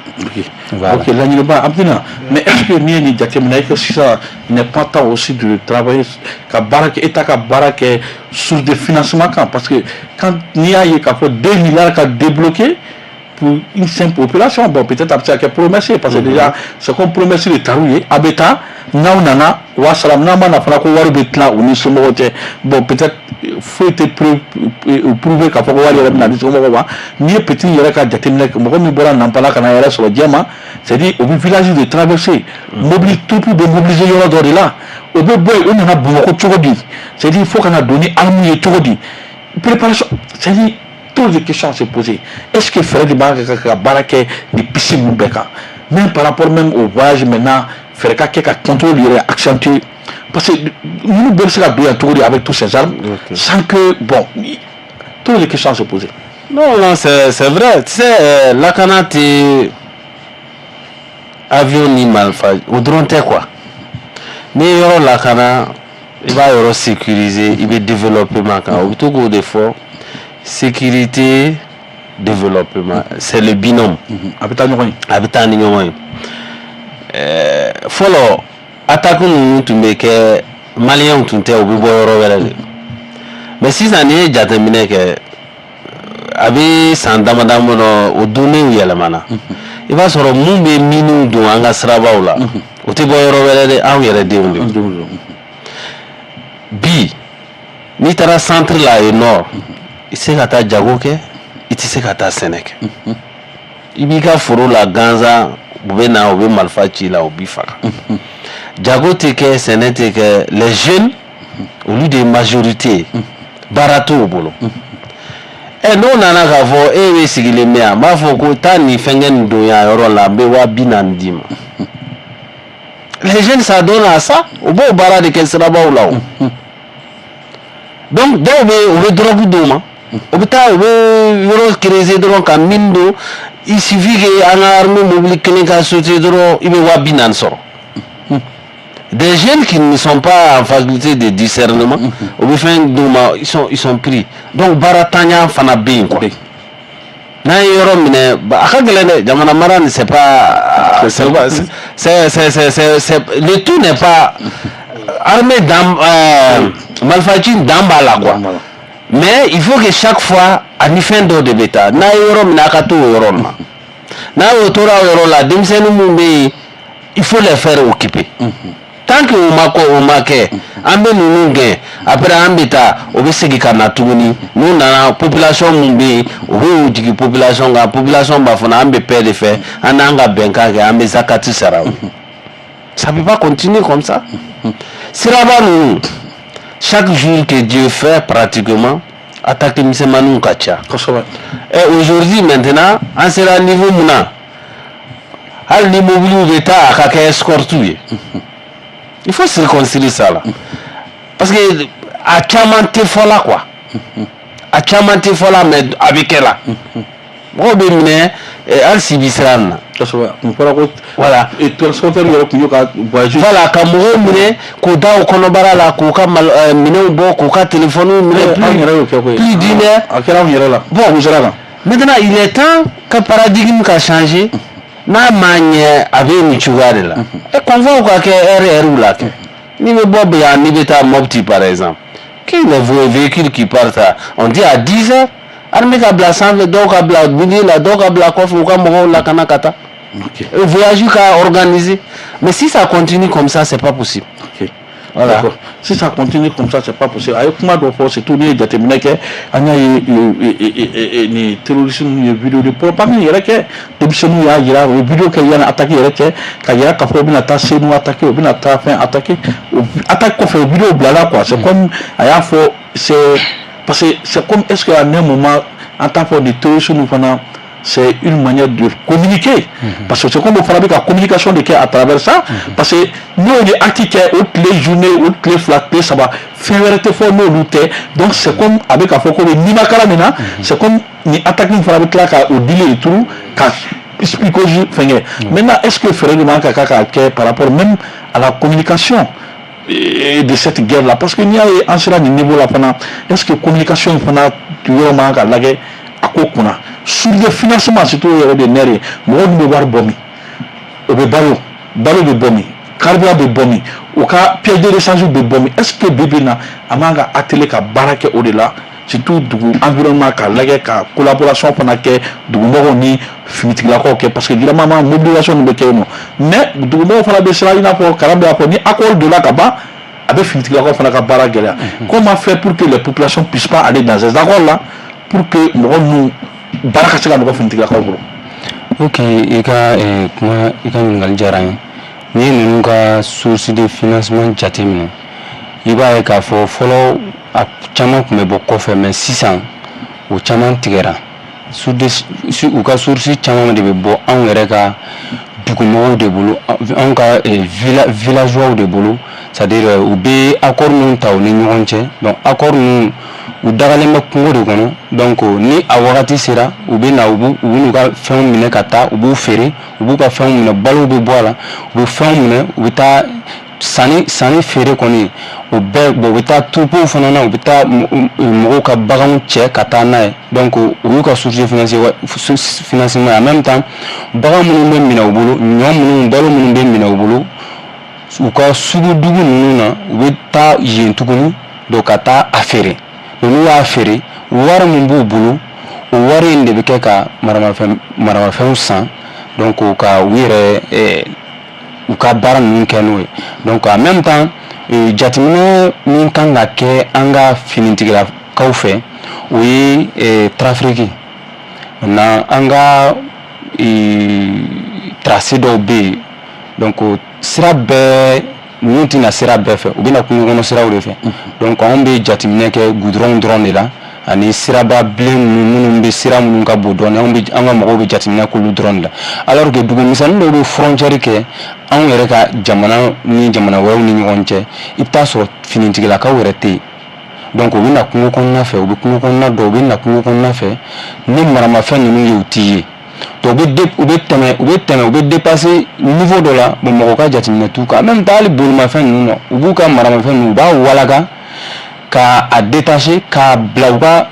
Voilà. Ok, l'anniversaire Abdina, mais est-ce que ni ni jatemina que ça n'est pas tant aussi de travailler qu'à baraque et qu'à baraque sur des financements parce que quand il y a 2 milliards qu'à débloquer pour une simple population, bon peut-être après qu'à promesser parce que déjà c'est qu'on promet de tarouiller abeta naunana wa salam nama na fana ko wari betla ou ni somo bon peut-être faut être prouver qu'à pouvoir aller na ni somo wa ni petit yera ka jatemina mo mi bora nampala kana yera sur le diamant c'est-à-dire au village de traverser mobiliser tout pour mobiliser yora de là au boy on a beaucoup chogodi c'est-à-dire il faut qu'on a donné armée chogodi préparation c'est-à-dire toutes les questions à se poser. Est-ce que faire des barraques des piscines Moubeka, même par rapport même au voyage maintenant, faire quelqu'un contrôle accentuer parce que nous devons se la avec tous ces armes sans que bon toutes les questions à se poser. Non, c'est vrai. Tu sais, la canate avion ni malfa ou drone quoi. Mais la canate il va y sécuriser, il va développer ma canate. Au tout cas des fois. Sécurité, développement, c'est le binôme. Habitant Nignon. Follow, attaquons nous que Maliens ont été au bureau. Mais si ça n'est pas terminé que avec Sandamadamo au donné où il y a la mana, il va se remonter minou de Angasrabaula. Au Tiboyoro, ah oui, il y a des bi, ni tara centre là et nord. Il sait qu'à ta Djagoke, il sait qu'à ta Sénèque. Il y a foro la Ganza, Boubena, ou Malfachi, là, ou Bifaka. Djagote, c'est net que les jeunes, au lieu de majorité, barato au boulot. Et nous, on a un gavo, et oui, c'est qu'il est meilleur. Ma foko, tani, fengen, doya, rola, bewa, binandim. Les jeunes, ça donne à ça, au beau barat de quel sera bas ou là. Donc, dès on veut drogue d'homme. Au bout il suffit qu'un armée mobile qui n'est sauté il va bien sort. Des jeunes qui ne sont pas en faculté de discernement, au bout ils sont pris. Donc baratanya fana bien quoi. Na yoro mine jamana maran c'est pas c'est le tout n'est pas armée malfaitin d'ambala quoi. Mais il faut que chaque fois, à une fin de bêta, na yoro minakato yoroma. Na yotora yorola, dimsenu mumbe, il faut les faire occuper. Tant que on make, an bɛ ninnu gɛn après an bɛ taa o bɛ segin ka na tuguni n'u nana population mun bɛ yen o bɛ jigin population kan population b'a fɔ an bɛ paix de fɛ an n'an ka bɛnkan kɛ an bɛ zakati sara ça peut pas continuer comme ça siraba ninnu chaque jour que Dieu fait pratiquement attaque misɛnmaninw ka ca et aujourd'hui maintenant an sera niveau mun na hali ni mobiliw bɛ taa a ka kɛ escorte ye il faut se réconcilier ça là parce que a caman tɛ fɔ la quoi a caman tɛ fɔ la mais a bɛ kɛ la mɔgɔw bɛ minɛ hali si bi siran na voilà voilà ka mɔgɔw minɛ k'u da o kɔnɔbara la k'u ka minɛnw bɔ k'u ka téléphone minɛ plus d'une heure bon maintenant il est temps que paradigme ka changer n'a ma ɲɛ a bɛ nin cogoya de la et convoi ka kɛ heure la kɛ ni bɛ bɔ bi yan ni bɛ taa Mopti par exemple qui les véhicules qui partent on dit à 10 heures armée ka bila sanfɛ dɔw ka bila midi la dɔw ka bila kɔfɛ u ka mɔgɔw lakana ka taa voyage ka organiser mais si ça continue comme ça c'est pas possible. Voilà. Si ça continue comme ça, c'est pas possible. Avec moi, c'est tout lié. Déterminé que les terroristes, les vidéos de propagande, il y a que les vidéos qui ont attaqué, il y a que il y a que problème attaqué, nous attaquer, bien attaquer, attaque qu'on fait vidéo blala quoi. C'est comme il y a faut c'est parce que c'est comme est-ce qu'à un moment en tant que des terroristes nous pendant c'est une manière de communiquer. Parce que c'est comme on fait la communication de à travers ça. Parce que nous, on est actifs, les journées, les flaques, ça va faire nous lutter. Donc c'est comme avec un focus de Nimakala maintenant, c'est comme ni attaquer une fois là au délai et tout, quand explique aujourd'hui. Maintenant, est-ce que ferait vraiment par rapport même à la communication de cette guerre-là? Parce qu'il y a un certain niveau là pendant, est-ce que communication pendant vraiment la guerre à quoi sur le financement surtout des nerfs moi ne voir bomi au balo de bomi carburant de bomi au cas piège de rechange de bomi est-ce que bébina amanga atelier ka barake au delà surtout du environnement ka lage ka collaboration pendant que du mo ni fimitigla ko que parce que vraiment mobilisation ne be no mais du mo fala be sala ina pour karambe ko ni accord de la kaba avec fimitigla ko fala ka barake là comment faire pour que les populations puissent pas aller dans ces accords là pour que nous baraka se ka mɔgɔ finitigila kaw bolo. Ok, i ka ɲininkali diyara n ye. N'i ye ninnu ka source de financement jate minɛ i b'a ye k'a fɔ fɔlɔ a caman tun bɛ bɔ kɔfɛ mais sisan o caman tigɛra u ka source caman de bɛ bɔ anw yɛrɛ ka dugumɔgɔw de bolo anw ka villageois de bolo c'est-à-dire u bɛ accord minnu ta u ni ɲɔgɔn cɛ donc accord ninnu u dagalen bɛ kungo de kɔnɔ donc ni a wagati sera u bɛ na u b'u ka fɛnw minɛ ka taa u b'u feere u b'u ka fɛnw minɛ balow bɛ bɔ a la u bɛ fɛnw minɛ u bɛ taa sanni feere kɔni o bɛɛ bon u bɛ taa turupew fana na u bɛ taa mɔgɔw ka baganw cɛ ka taa n'a ye donc u y'u ka source de financement en même temps bagan minnu bɛ minɛ u bolo ɲɔ minnu balo minnu bɛ minɛ u bolo u ka sugudugu ninnu na u bɛ taa yen tuguni donc ka taa a feere. N'u y'a feere wari min b'u bolo o wari in de bɛ kɛ ka maramafɛnw san donc ka u yɛrɛ u ka baara ninnu kɛ n'o ye donc en même temps jateminɛ min kan ka kɛ an ka finitigilakaw fɛ o ye traffic maintenant an ka tracé dɔw bɛ yen donc sira bɛɛ ninnu tɛna sira bɛɛ fɛ u bɛna kungo kɔnɔ siraw de fɛ donc anw bɛ jateminɛ kɛ goudron dɔrɔn de la ani siraba bilen minnu bɛ sira minnu ka bon dɔɔnin an ka mɔgɔw bɛ jateminɛ k'olu dɔrɔn de la alors que dugu misɛnnin dɔw bɛ frontière kɛ anw yɛrɛ ka jamana ni jamana wɛrɛw ni ɲɔgɔn cɛ i bɛ taa sɔrɔ finitigilakaw yɛrɛ tɛ yen donc u bɛ na kungo kɔnɔna fɛ u bɛ kungo kɔnɔna dɔw u bɛ na kungo kɔnɔna fɛ ni maramafɛn ninnu ye u t'i ye donc u bɛ dépasser niveau dɔ la bon mɔgɔ ka jateminɛ t'u kan en même temps hali bolimafɛn ninnu na u b'u ka maramafɛn ninnu u b'a walaga ka a détacher k'a bila u ka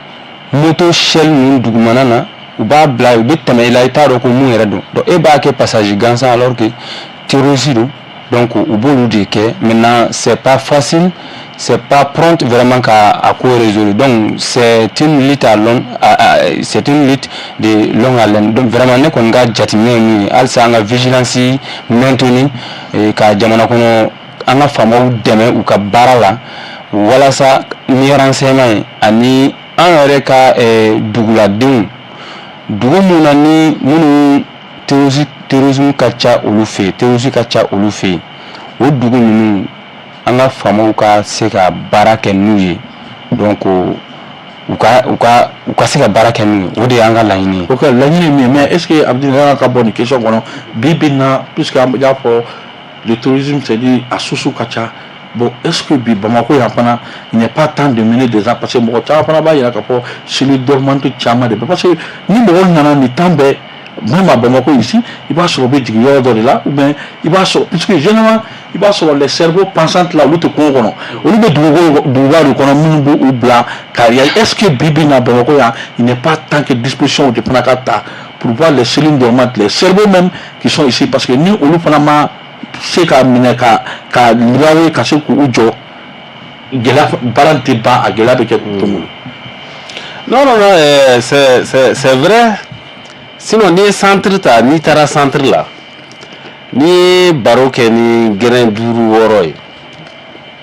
moto shell ninnu dugumana na u b'a bila u bɛ tɛmɛ i la i t'a dɔn ko mun yɛrɛ don donc e b'a kɛ passage gansan alors que terroriste don donc u b'olu de kɛ maintenant c'est pas facile c'est pas prompt vraiment qu'à quoi résoudre donc c'est une lutte c'est une lutte de longue haleine donc vraiment ne qu'on ga jatimé ni alsa nga vigilance maintenue et ka jamana kono an ka faamaw dɛmɛ u ka baara la walasa ni renseignement ye ani an yɛrɛ ka duguladenw dugu mun na ni minnu terrorisme ka ca olu fɛ yen terrorisme ka ca olu fɛ yen o dugu ninnu an ka faamaw ka se ka baara kɛ n'u ye donc u ka se ka baara kɛ n'u ye o de y'an ka laɲini ye. ok laɲini min mais est ce que Abdi Nana ka bɔ nin question kɔnɔ bi bi in na puisque an y'a fɔ le terrorisme c'est dire a susu ka ca bon est ce que bi Bamako yan fana il n'est pas temps de mener des ans parce que mɔgɔ caman fana b'a yira k'a fɔ cellule dormante caman de bɛ parce que ni mɔgɔ nana nin temps bɛɛ même à Bamako ici il va sɔrɔ bɛ jigin yɔrɔ dɔ de la ou bien il va sɔrɔ puisque généralement il va sɔrɔ les cerveaux pensants là olu tɛ kungo kɔnɔ olu bɛ duguba de kɔnɔ minnu b'u bila carrière est ce que bi bi in na Bamako yan il n'est pas temps que disposition de fana ka ta pour voir les cellules dormantes les cerveaux même qui sont ici parce que ni olu fana ma se ka minɛ ka lirawe ka se k'u jɔ gɛlɛya baara tɛ ban a gɛlɛya bɛ kɛ cogo non c'est vrai sinon ni centre ta ni taara centre la ni baro kɛ ni gɛrɛn 5 6 ye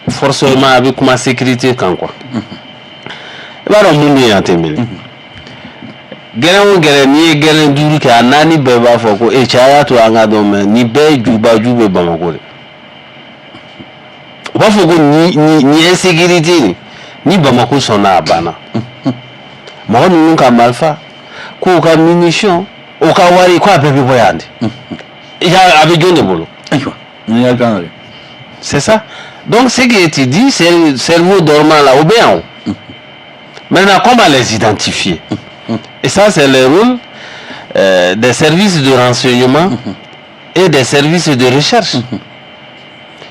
forcément a bɛ kuma sécurité kan quoi i b'a dɔn mun bɛ yan tɛ mili gɛrɛn o gɛrɛn n'i ye gɛrɛn 5 kɛ a 4 bɛɛ b'a fɔ ko caya to an ka dɔn mais ni bɛɛ ye jubaju bɛ Bamako de u b'a fɔ ko ni insécurité ni Bamako sɔnna a banna mɔgɔ ninnu ka marifa k'u ka munition o ka wari ko a bɛɛ bɛ bɔ yan de a bɛ jɔn de bolo c'est ça donc ce qui est dit c'est cerveau dormant là au bien maintenant comment les identifier et ça c'est le rôle des services de renseignement et des services de recherche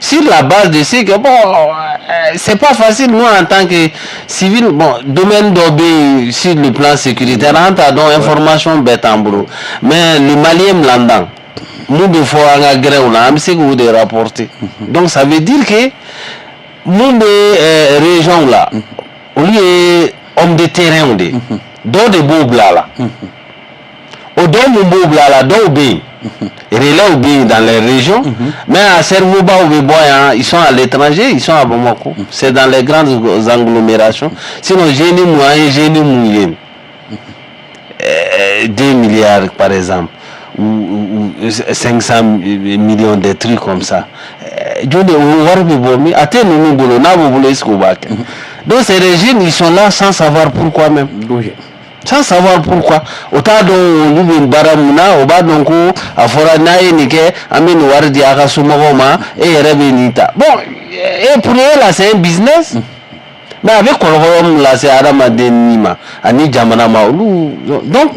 sur la base de ce que bon c'est pas facile nous en tant que civil bon domaine d'obé sur le plan sécuritaire on a donc information bête en boulot mais le Malien l'endant nous de fois on a gré on a c'est que vous de rapporter donc ça veut dire que nous de région là on est homme de terrain on est dans des beaux blas là au dans mon beau blas là dans obé relais obé dans les régions mais à cerveau bas obé boyan ils sont à l'étranger ils sont à Bamako c'est dans les grandes agglomérations sinon génie moyen génie mouillé 2 milliards par exemple ou 500 millions de trucs comme ça donc ces régimes ils sont là sans savoir pourquoi même sans savoir pourquoi autant dont nous baramuna oba donc a fora nae nike amine wardi aka sumagoma et rebenita bon et pour eux là c'est un business mais avec Kolorom là c'est Adama Denima ani Jamana Maoulou donc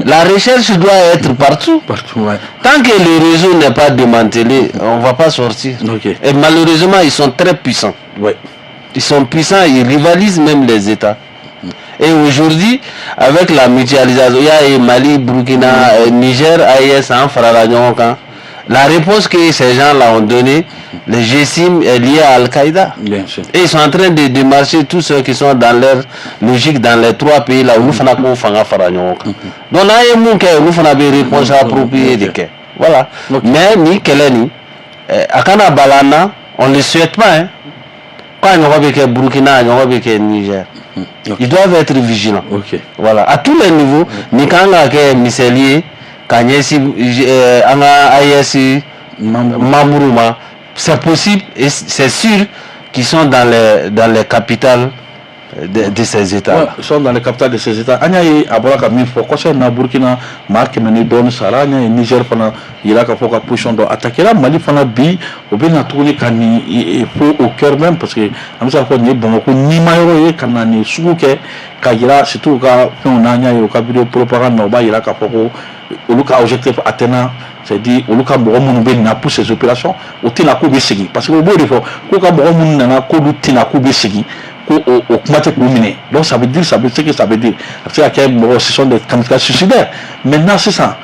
la recherche doit être partout ouais. Tant que le réseau n'est pas démantelé on va pas sortir et malheureusement ils sont très puissants ouais. Ils sont puissants ils rivalisent même les États et aujourd'hui avec la mutualisation il y a Mali, Burkina, Niger, AES en Faralagnonkan quand la réponse que ces gens-là ont donnée, le GSIM est lié à Al-Qaïda. Et ils sont en train de démarcher tous ceux qui sont dans leur logique dans les 3 pays là où nous faisons qu'on fait Faragnoka. Donc là, il y a nous faisons des réponses appropriées de que. Voilà. Mais ni Keleni, à Kana Balana, on ne le souhaite pas. Hein. Quand on va avec Burkina, on va avec Niger. Ils doivent être vigilants. Voilà. À tous les niveaux, ni quand on a miselier. C'est possible et c'est sûr qu'ils sont dans les capitales de ces États. Ouais, ils sont dans les capitales de ces États. Agnaye abolaka mi fo concernant Burkina, marque meni don sara nya Niger fana yiraka fo ka position do attaquer la Mali fana bi o be na tourner kani il faut au cœur même parce que amsa ko ni Bamako ni mayoro ye kanani suke ka yira surtout ka on anya yo ka vidéo propagande no ba yiraka fo ko oluka objectif atteint c'est-à-dire oluka mɔgɔ minnu bɛ na pour ces opérations o tɛna k'u bɛ segin parce que o b'o de fɔ k'u ka mɔgɔ minnu nana k'olu tɛna k'u bɛ segin ko o kuma tɛ k'u minɛ donc ça veut dire ce que ça veut dire a bɛ se ka kɛ mɔgɔ ce sont des kamikazes suicidaires maintenant sisan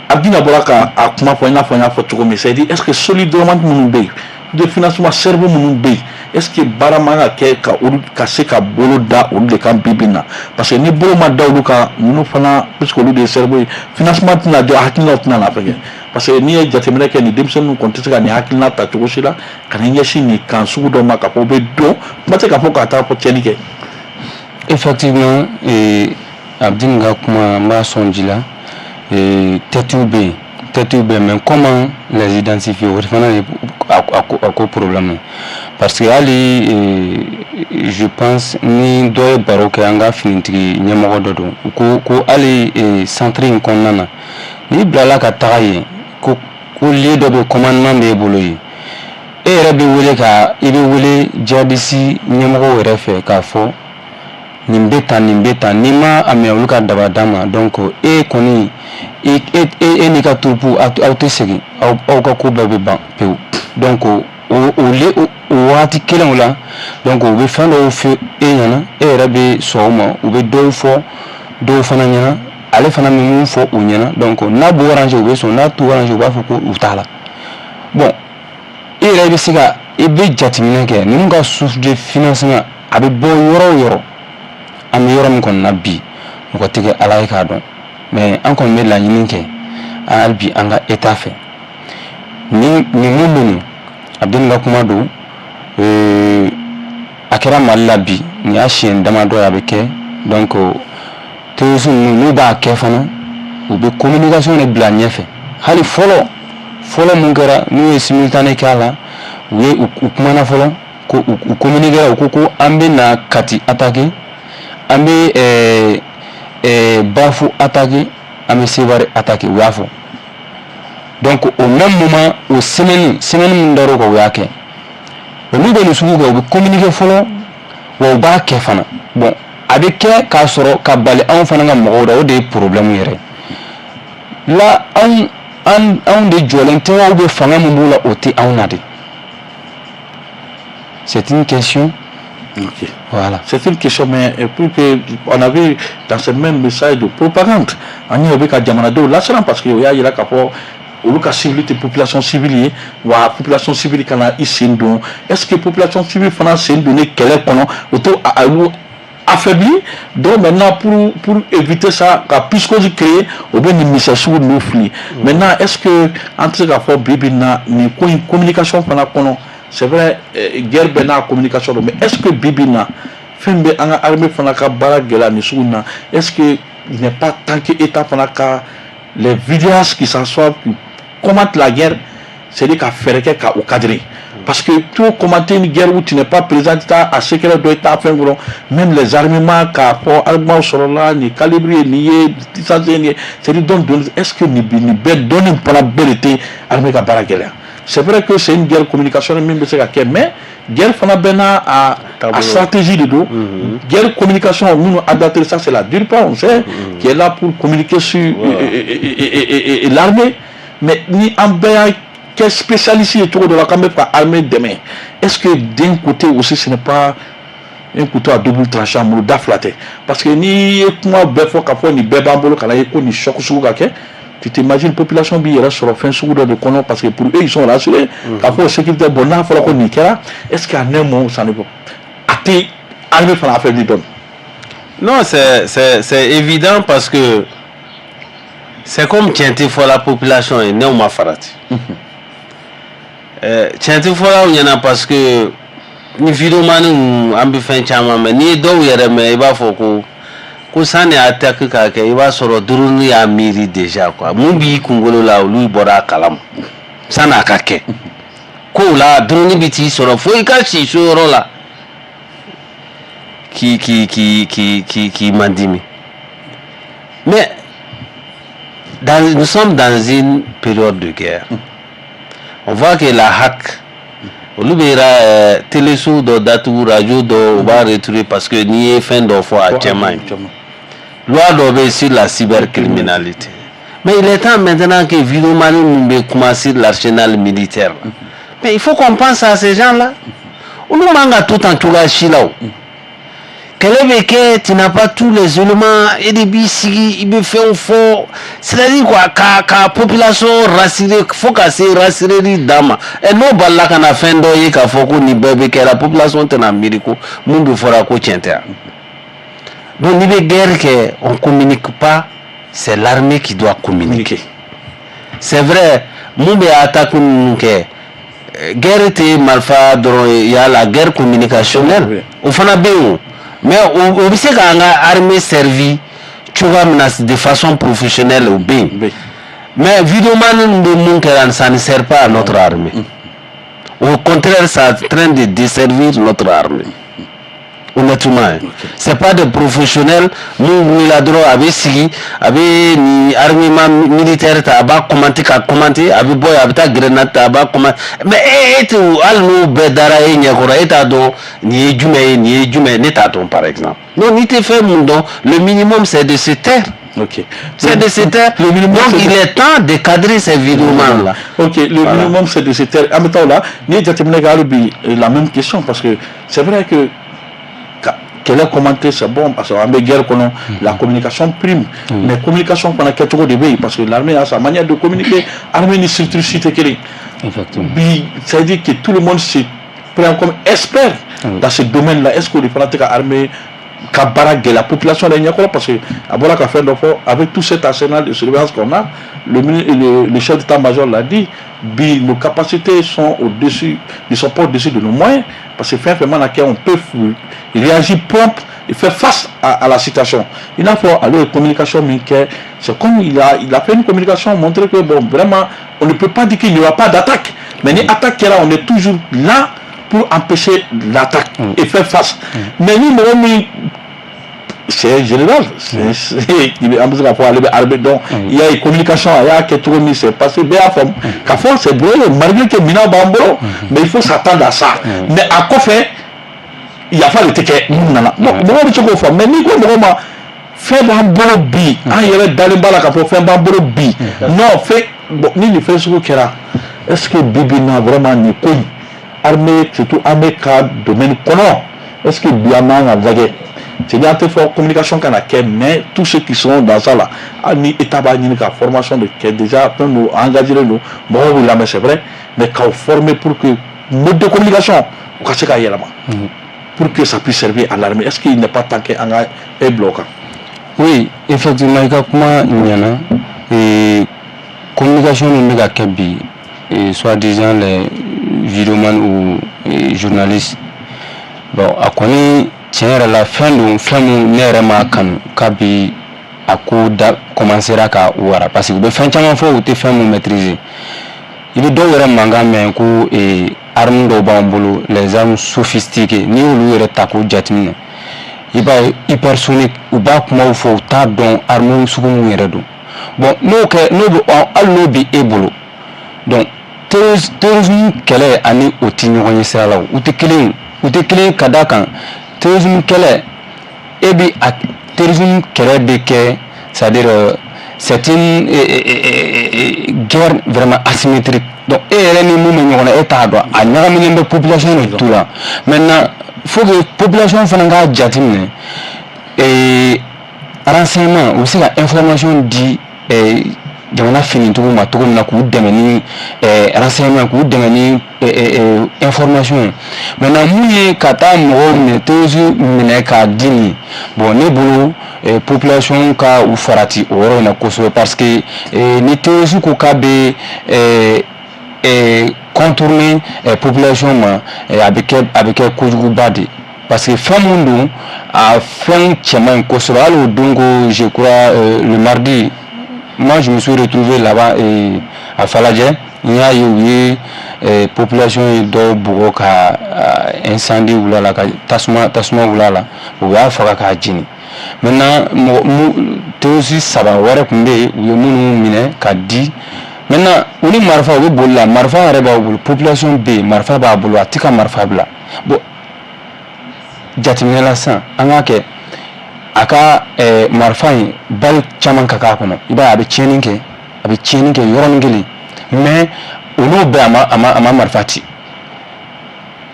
Abdina bɔra ka a kuma fɔ i n'a fɔ n y'a fɔ cogo min c'est-à-dire est-ce que solidarité minnu bɛ yen de financement cerveau minnu bɛ yen est-ce que baara man ka kɛ ka olu ka se ka bolo da olu de kan bi bi in na parce que ni bolo ma da olu kan ninnu fana puisque olu de ye cerveau ye financement tɛna jɔ hakilinaw tɛna na fɛ kɛ parce que n'i ye jateminɛ kɛ ni denmisɛnninw kɔni tɛ se ka nin hakilina ta cogo si la ka nin ɲɛsin nin kan sugu dɔ ma k'a fɔ o bɛ dɔn kuma tɛ k'a fɔ k'a taa fɔ tiɲɛni kɛ. Effectivement, Abdin ka kuma n b'a sɔn ji la têtiw bɛ yen mais comment les identifier o fana de a ko problème parce que hali je pense ni dɔ ye baro kɛ an ka finitigi ɲɛmɔgɔ dɔ don ko hali centre in kɔnɔna na n'i bilala ka taga yen ko lieu dɔ bɛ commandement b'e bolo yen e yɛrɛ bɛ wele i bɛ wele jihadiste ɲɛmɔgɔw yɛrɛ fɛ k'a fɔ nin bɛ tan n'i ma a mɛn olu ka daba d'a ma donc e kɔni e n'i ka troupe aw tɛ segin aw ka ko bɛɛ bɛ ban pewu donc o waati kelen o la donc u bɛ fɛn dɔw fɔ e ɲɛna e yɛrɛ bɛ sɔn o ma u bɛ dɔw fɔ dɔw fana ɲɛna ale fana bɛ mun fɔ u ɲɛna donc n'a b'o arranger u bɛ sɔn n'a t'o arranger u b'a fɔ ko u t'a la bon e yɛrɛ bɛ se ka i bɛ jateminɛ kɛ ninnu ka source de financement a bɛ bɔ yɔrɔ o yɔrɔ an bɛ yɔrɔ min kɔni na bi mɔgɔ tɛ kɛ ala ye k'a dɔn mais an kɔni bɛ laɲini kɛ hali bi an ka état fɛ nin mun bɛ nin a bɛ nin ka kuma don a kɛra Mali la bi nin y'a siɲɛ damadɔ ye a bɛ kɛ donc terroristes ninnu n'u b'a kɛ fana u bɛ communication de bila ɲɛfɛ hali fɔlɔ mun kɛra n'u ye simultané kɛ a la u kumana fɔlɔ ko u communiquera u ko an bɛ na Kati attaquer an bɛ Bafu attaquer an bɛ Sevare attaquer u y'a fɔ donc au même moment o semaine min dar'o kan u y'a kɛ n'u bɛ nin sugu kɛ u bɛ communiquer fɔlɔ wa u b'a kɛ fana bon a bɛ kɛ k'a sɔrɔ ka bali anw fana ka mɔgɔw la o de ye problème yɛrɛ la anw de jɔlen tɛ wa ou bien fanga min b'u la o tɛ anw na de c'est une question. Okay. Voilà. C'est une question, mais pour que on a vu dans ce même message de propagande, on y a vu qu'à Diamanado, là c'est parce qu'il y a là qu'après ou le cas civil de population civile ou la population civile qui a ici donc est-ce que population civile fana c'est une donnée qu'elle est pendant auto affaibli donc maintenant pour éviter ça qu'à plus que j'ai créé au bien une mission sur nous fli maintenant est-ce que entre la fois bibina ni communication fana kono c'est vrai guerre bena communication mais est-ce que bibina fin be anga armée fana ka bara gela ni suna est-ce que il n'est pas tant que état fana ka les vidéastes qui s'assoient qui combattent la guerre c'est-à-dire qu'à faire qu'à au cadrer parce que tout commenter une guerre où tu n'es pas présent à ce qu'elle doit être fait même les armements qu'à armement sur là ni calibré ni c'est-à-dire donc est-ce que ni donne pour la belleté armée ka bara gela c'est vrai que c'est une guerre communication même c'est la mais guerre fana bena à stratégie de dos guerre communication nous adapter ça c'est la dure part on sait qui est là pour communiquer sur l'armée mais ni en béa qui est spécialiste autour de la caméra pour armée demain est-ce que d'un côté aussi ce n'est pas un couteau à double tranchant nous d'aflater parce que ni moi befo kafo ni bebambolo kana yeko ni choc sur kake tu t'imagines population bi yera sur fin sur de kono parce que pour eux ils sont rassurés kafo sécurité bona faut ko ni kera est-ce qu'à un moment ça ne peut até armée fana affaire du don non c'est évident parce que c'est comme tienti for la population et non ma farati tienti for la on parce que ni vidéo manu ambi fin chama mais ni do yere mais il va faut ko sane attaque ka ke il va soro durunu ya miri déjà quoi mun bi kungolo la lui bora kalam sana ka ke ko la durunu biti soro fo ka si soro la qui mandimi mais nous sommes dans une période de guerre on voit que la hack olubera téléso do datu radio do va retrouver parce que ni fin de fois à Tchamaï loi d'obéir sur la cybercriminalité mais il est temps maintenant que Vilomani nous commencer l'arsenal militaire mais il faut qu'on pense à ces gens là on nous manga tout en tout la chilao que tu n'as pas tous les éléments et des biscuits il me fait un fort c'est-à-dire quoi qu'à population rassurée faut qu'à se rassurer dama et non balla kana fin d'oyer qu'à faut qu'on y bébé que la population t'en américo monde fera ko tienta donc il y a guerre que on communique pas c'est l'armée qui doit communiquer c'est vrai mun bɛ attaque ninnu kɛ guerre tɛ marifa dɔrɔn il y a la guerre communicationnelle o fana bɛ yen o mais o bɛ se k'an ka armée servi cogoya min na de façon professionnelle o bɛ yen mais vidéoman ninnu bɛ mun kɛra ça ne sert pas à notre armée au contraire ça est en train de desservir notre armée. Honnêtement, c'est pas des professionnels. Nous là droit avec si avec ni armement militaire ta ba commenter avec boy avec ta grenade ta ba comment mais et al nous bedara e nyakora eta do ni jume ni taton par exemple. Non ni te fait mon don le minimum c'est de se taire. Ok. C'est de se taire. Le minimum, donc il est temps de cadrer ces vidéos là. Ok, le minimum c'est de se taire. En même temps là, ni la même question parce que c'est vrai que qu'elle a commenté, c'est bon, parce qu'en guerre, la communication prime. Mais la communication, on a quelque chose de bien, parce que l'armée a sa manière de communiquer. L'armée n'est surtout cité qu'elle est. Effectivement. Ça veut dire que tout le monde se prend comme expert dans ce domaine-là. Est-ce qu'on est prend l'armée la population parce que avec tout cet arsenal de surveillance qu'on a, le chef d'état-major l'a dit, nos capacités sont au-dessus, ne sont pas au-dessus de nos moyens, parce que finalement on peut réagir prompt et faire face à la situation. Il a fait alors une communication, c'est comme il a fait une communication, montrer que bon, vraiment, on ne peut pas dire qu'il n'y aura pas d'attaque, mais les attaques là, on est toujours là pour empêcher l'attaque et faire face. Mais nous, c'est général. Il y a une communication, il y a quelque chose qui s'est passé. C'est vrai, malgré que Mina Bamboro, mais il faut s'attendre à ça. Mais à quoi faire, il y a pas de ticket. Mais ni quoi, fait Bamboro bi. Il y avait Dalimba la pour faire Bamboro bi. Non, fait, ni le fait ce qu'il y a. Est-ce que Bibi n'a vraiment ni quoi? Armée, surtout armée cadre domaine comment est-ce que Biama a vagué c'est bien fort communication qu'on a mais tous ceux qui sont dans ça là ni état ni la formation de qui déjà nous engager nous bon là mais c'est vrai mais qu'on former pour que mode de communication pour que ça puisse servir à l'armée est-ce qu'il n'est pas tant qu'un est bloquant? Oui, effectivement il y a comment il y en a et communication nous méga kabi et soi-disant les vidéoman ou journaliste bon a koni tiens la fin ne ma kan kabi a ko da commencera ka wara parce que be fin chama fo ou te fin mo maîtriser il est do yere manga men ko et armes do bambolo les armes sophistiquées ni ou yere ta ko jatine il va hypersonique ou ba kuma fo ta don armes sugu yere do bon no ke no allo bi ebolo donc terrorisme kɛlɛ ani o ti ɲɔgɔn ye sira la u tɛ kelen ka da kan terrorisme kɛlɛ e bi a terrorisme kɛlɛ bɛ kɛ c'est-à-dire c'est une guerre vraiment asymétrique donc e yɛrɛ ni mun bɛ ɲɔgɔn na e t'a dɔn a ɲagaminen bɛ population de tout la maintenant faut que population fana k'a jateminɛ renseignement u bɛ se ka information di jamana finitugu ma cogo min na k'u dɛmɛ ni renseignement k'u dɛmɛ ni information maintenant mun ye ka taa mɔgɔw minɛ terrorisme minɛ k'a di nin bon ne bolo population ka u farati o yɔrɔ in na kosɛbɛ parce que ni terrorisme ko k'a bɛ contourner population ma a bɛ kɛ kojuguba de parce que fɛn mun don a fɛn cɛman kosɛbɛ hali o don ko je crois le mardi. Moi, je me suis retrouvé là-bas à Faladje. Il y a eu population de Bouroka incendie ou là, tasma ou là, ou à Faraka Djini. Maintenant, aussi ça va voir comme des ou mine kadi. Maintenant, on est marfa ou boula, marfa areba ou population B, marfa ba boula, tika marfa bla. Bon, jatimela san, angake. Aka marfan bal chaman kaka kono iba abi chening ke yoron ngeli mais ono be ama marfati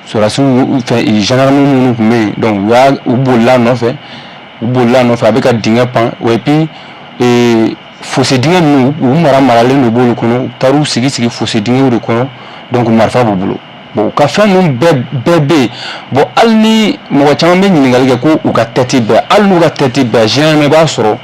so rasu fait généralement nous mais donc ya ubola no fait avec dinga pan et puis fossé dinga nous mara le no bolu kono taru sigi fossé dinga do kono donc marfa bobulo bon ka fa nous bébé bon alni mo chama be nyingal ko u ka tete be alu ka tete be jamais ba soro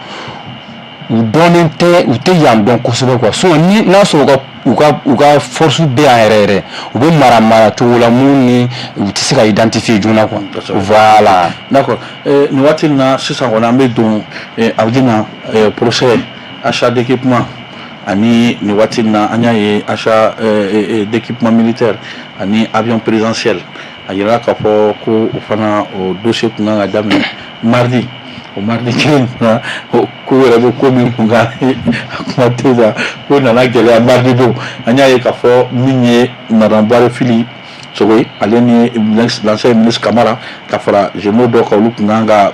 u dɔnnen tɛ u tɛ yan dɔn kosɛbɛ quoi so ni n'a sɔrɔ u ka force bɛ yan yɛrɛ yɛrɛ u bɛ mara cogo la mun ni u tɛ se ka identifier joona quoi voilà d'accord nin waati na sisan kɔni an bɛ don a bɛ na procès achat d'équipement ani nin waati na an y'a ye achat d'équipement militaire ani avion présidentiel a yira k'a fɔ ko o fana o dossier kun kan ka daminɛ mardi o mardi kelen na ko yɛrɛ bɛ ko min kun kan a kuma tɛ sa ko nana gɛlɛya mardi don an y'a ye k'a fɔ min ye madame Buhari Fili Sogoyi ale ni l'ancien ministre Camara ka fara généraux dɔw ka olu kun kan ka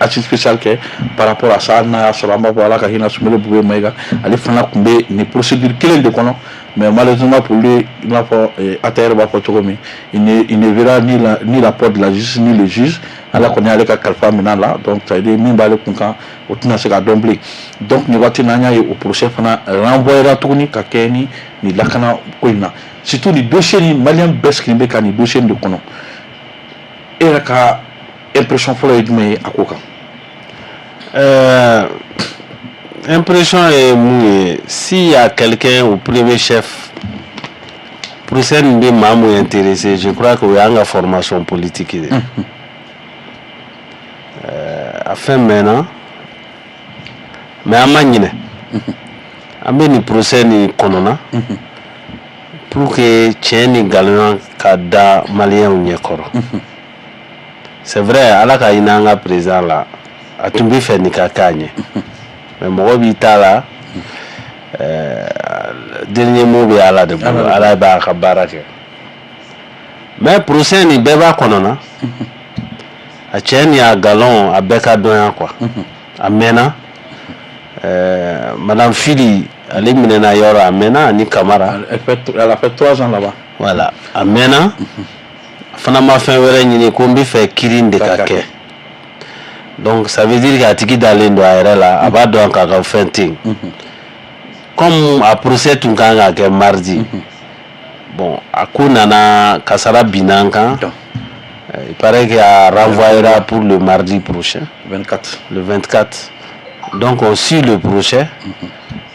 assise spéciale kɛ par rapport à ça n'a y'a sɔrɔ an b'a fɔ ala ka hinɛ Sumaworo Bugui Mayiga ale fana kun bɛ nin procédure kelen de kɔnɔ mais malheureusement pour lui il n'a pas ATR b'a fɔ cogo min il ne verra ni rapport de la justice ni le juge ala kɔni y'ale ka kalifa minɛ la donc ça veut dire min b'ale kun kan o tɛna se ka dɔn bilen donc nin waati na an y'a ye o procès fana renvoyera tuguni ka kɛ ni nin lakana ko in na surtout nin dossier ni malien bɛɛ sigilen bɛ ka nin dossier de kɔnɔ e yɛrɛ ka impression fɔlɔ ye jumɛn ye a ko kan impression est mouillée. S'il y a quelqu'un au premier chef, procès nin bɛ maa mun intéressé, je crois que o y'an ka formation politique de. A fɛn mɛnna mais an ma ɲinɛ an bɛ nin procès nin kɔnɔna pour que tiɲɛ ni nkalon ka da maliyɛnw ɲɛkɔrɔ c'est vrai ala ka hinɛ an ka président la a tun bɛ fɛ nin ka k'a ɲɛ mais mɔgɔ b'i ta la dernier mot bɛ ala de bolo ala b'a ka baara kɛ mais procès nin bɛɛ b'a kɔnɔna a cɛ ni a galon a bɛɛ ka dɔnya quoi a mɛnna madame Fili ale minɛna yɔrɔ a mɛnna ani Camara elle a fait 3 ans là-bas voilà a mɛnna a fana ma fɛn wɛrɛ ɲini ko n bɛ fɛ kiiri de ka kɛ donc ça veut dire k'a tigi dalen don a yɛrɛ la a b'a dɔn k'a ka fɛn tɛ yen comme a procès tun kan ka kɛ mardi bon a ko nana kasara binna an kan il paraît qu'il a renvoyé pour le mardi prochain 24 le 24 donc on suit le procès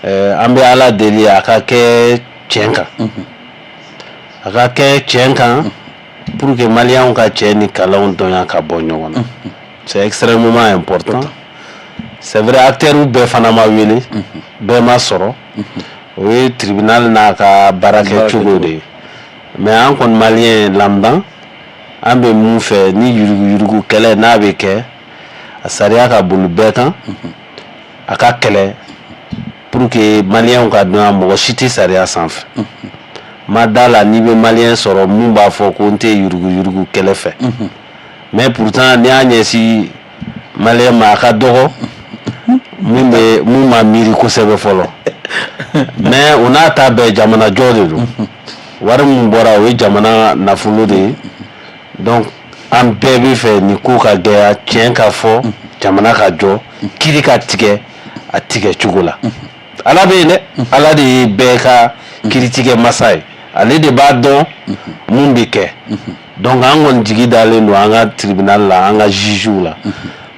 an bɛ ala deli a ka kɛ tiɲɛ kan a ka kɛ tiɲɛ kan pour que maliyɛnw ka cɛ ni kalanw dɔnya ka bɔ ɲɔgɔn na c'est extrêmement important c'est vrai acteurs bɛɛ fana ma wele bɛɛ ma sɔrɔ o ye tribunal n'a ka baara kɛ cogo de ye mais an kɔni maliyɛn lambda an bɛ mun fɛ ni yuruguyurugu kɛlɛ n'a bɛ kɛ a sariya ka boli bɛɛ kan a ka kɛlɛ pour que maliyɛnw ka dɔn mɔgɔ si tɛ sariya sanfɛ ma da la n'i bɛ maliyɛn sɔrɔ mun b'a fɔ ko n tɛ yuruguyurugu kɛlɛ fɛ mais pourtant n'i y'a ɲɛsin maliyɛn ma a ka dɔgɔ mun ma miiri kosɛbɛ fɔlɔ mais o n'a ta bɛɛ jamanajɔ de don wari mun bɔra o ye jamana nafolo de ye donc an bɛɛ bɛ fɛ nin ko ka gɛlɛya tiɲɛ ka fɔ jamana ka jɔ kiiri ka tigɛ a tigɛ cogo la ala bɛ yen dɛ ala de ye bɛɛ ka kiiritigɛ masa ye ale de b'a dɔn mun bɛ kɛ donc an kɔni jigi dalen don an ka tribunal la an ka jugew la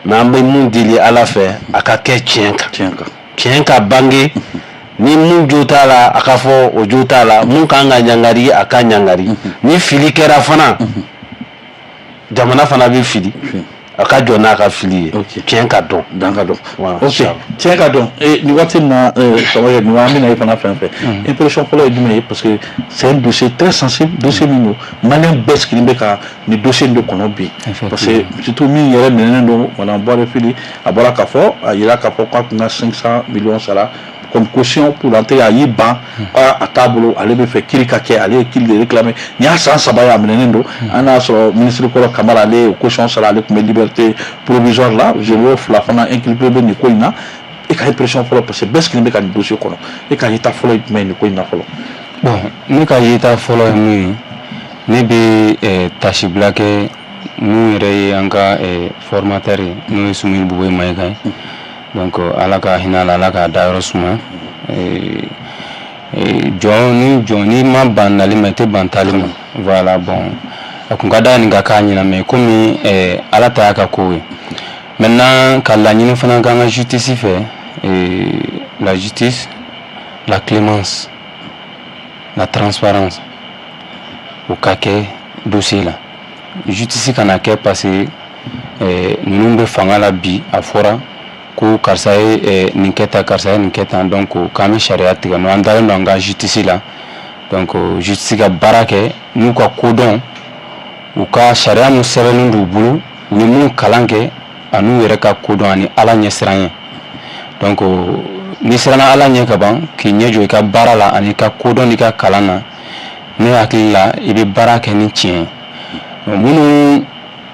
mais an bɛ mun deli ala fɛ a ka kɛ tiɲɛ kan tiɲɛ ka bange ni mun jo t'a la a ka fɔ o jo t'a la mun kan ka ɲangari a ka ɲangari ni fili kɛra fana jamana fana bɛ fili a ka jɔ n'a ka fili ye tiɲɛ ka dɔn dan ka dɔn ok tiɲɛ ka dɔn nin waati na Samaɲana nin an bɛna e fana fɛn fɛn impression fɔlɔ ye jumɛn ye parce que c'est un dossier très sensible dossier min don maliyɛn bɛɛ sigilen bɛ ka nin dossier in de kɔnɔ bi parce que surtout min yɛrɛ minɛnen don madame Buhari Fili a bɔra k'a fɔ a yira k'a fɔ k'a tun ka 500 millions sara comme caution pour l'entrée a y'i ban a t'a bolo ale bɛ fɛ kiiri ka kɛ ale ye kiiri de réclamé nin y'a san 3 ye a minɛnen don an y'a sɔrɔ ministre kɔrɔ Camara ale ye caution sara ale tun bɛ liberté provisoire la généraux 2 fana inculpé bɛ nin ko in na e ka impression fɔlɔ parce que bɛɛ sigilen bɛ ka nin dossier kɔnɔ e ka yeta fɔlɔ ye jumɛn ye nin ko in na fɔlɔ bon ne ka yeta fɔlɔ ye mun ye ne bɛ tasibila kɛ mun yɛrɛ ye an ka formateur ye n'o ye Sumaworo Bugui Mayiga ye donc ala ka hinɛ la ala ka da yɔrɔ suma jɔn ni ma ban nali ma i tɛ ban tali ma voilà bon a kun ka da nin ka k'a ɲɛna mais komi ala ta y'a ka ko ye maintenant ka laɲini fana k'an ka justice fɛ la justice, la clémence, la transparence au caquet dossier là. Justice kana kɛ parce que ninnu bɛ fanga la bi a fɔra ko karisa ye nin kɛ tan karisa ye nin kɛ tan donc k'an bɛ sariya tigɛ no an dalen don an ka justice la donc justice ka baara kɛ n'u ka kodɔn u ka sariya mun sɛbɛnnen d'u bolo u ye mun kalan kɛ an'u yɛrɛ ka kodɔn ani Ala ɲɛsiran ye donc n'i siranna Ala ɲɛ ka ban k'i ɲɛ jɔ i ka baara la ani ka kodɔn n'i ka kalan na ne hakili la i bɛ baara kɛ ni tiɲɛ ye minnu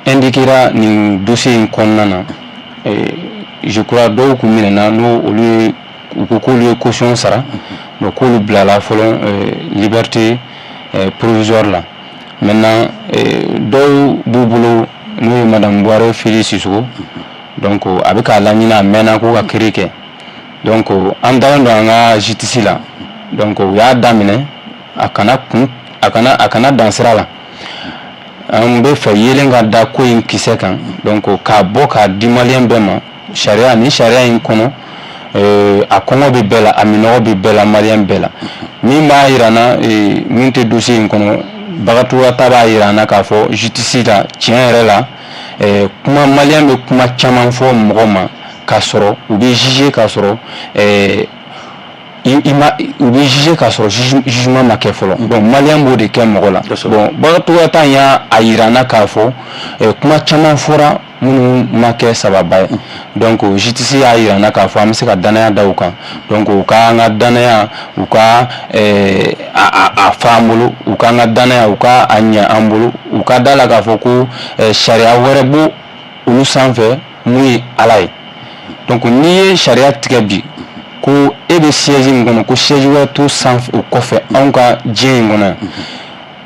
indiquera nin dossier in kɔnɔna na je crois dɔw kun minɛna n'o olu ye u ko k'olu ye caution sara donc k'olu bilala fɔlɔ liberté provisoire la maintenant dɔw b'u bolo n'o ye madame Buhare Fili Sissoco donc a bɛ k'a laɲini a mɛnna k'o ka kiiri kɛ donc an dalen don an ka justice la donc u y'a daminɛ a kana dan sira la an bɛ fɛ yelen ka da ko in kisɛ kan donc k'a bɔ k'a di maliyɛn bɛɛ ma sariya ni sariya in kɔnɔ a kɔngɔ bɛ bɛɛ la a minɔgɔ bɛ bɛɛ la maliyɛn bɛɛ la min b'a yira n na min tɛ dossier in kɔnɔ bagatuya ta b'a yira n na k'a fɔ justice la tiɲɛ yɛrɛ la kuma maliyɛn bɛ kuma caman fɔ mɔgɔ ma k'a sɔrɔ u bɛ juger k'a sɔrɔ u bɛ juger k'a sɔrɔ jugement ma kɛ fɔlɔ donc maliyɛn b'o de kɛ mɔgɔ la bon bagatuya ta y'a yira n na k'a fɔ kuma caman fɔra minnu ma kɛ sababa ye donc justice y'a yira n na k'a fɔ an bɛ se ka danaya da u kan donc u ka an ka danaya u ka a fa an bolo u ka an ka danaya u ka a ɲɛ an bolo u ka da la k'a fɔ ko sariya wɛrɛ b'o olu sanfɛ mun ye Ala ye donc n'i ye sariya tigɛ bi ko e bɛ siège min kɔnɔ ko siège wɛrɛ to sanfɛ o kɔfɛ anw ka diɲɛ in kɔnɔ yan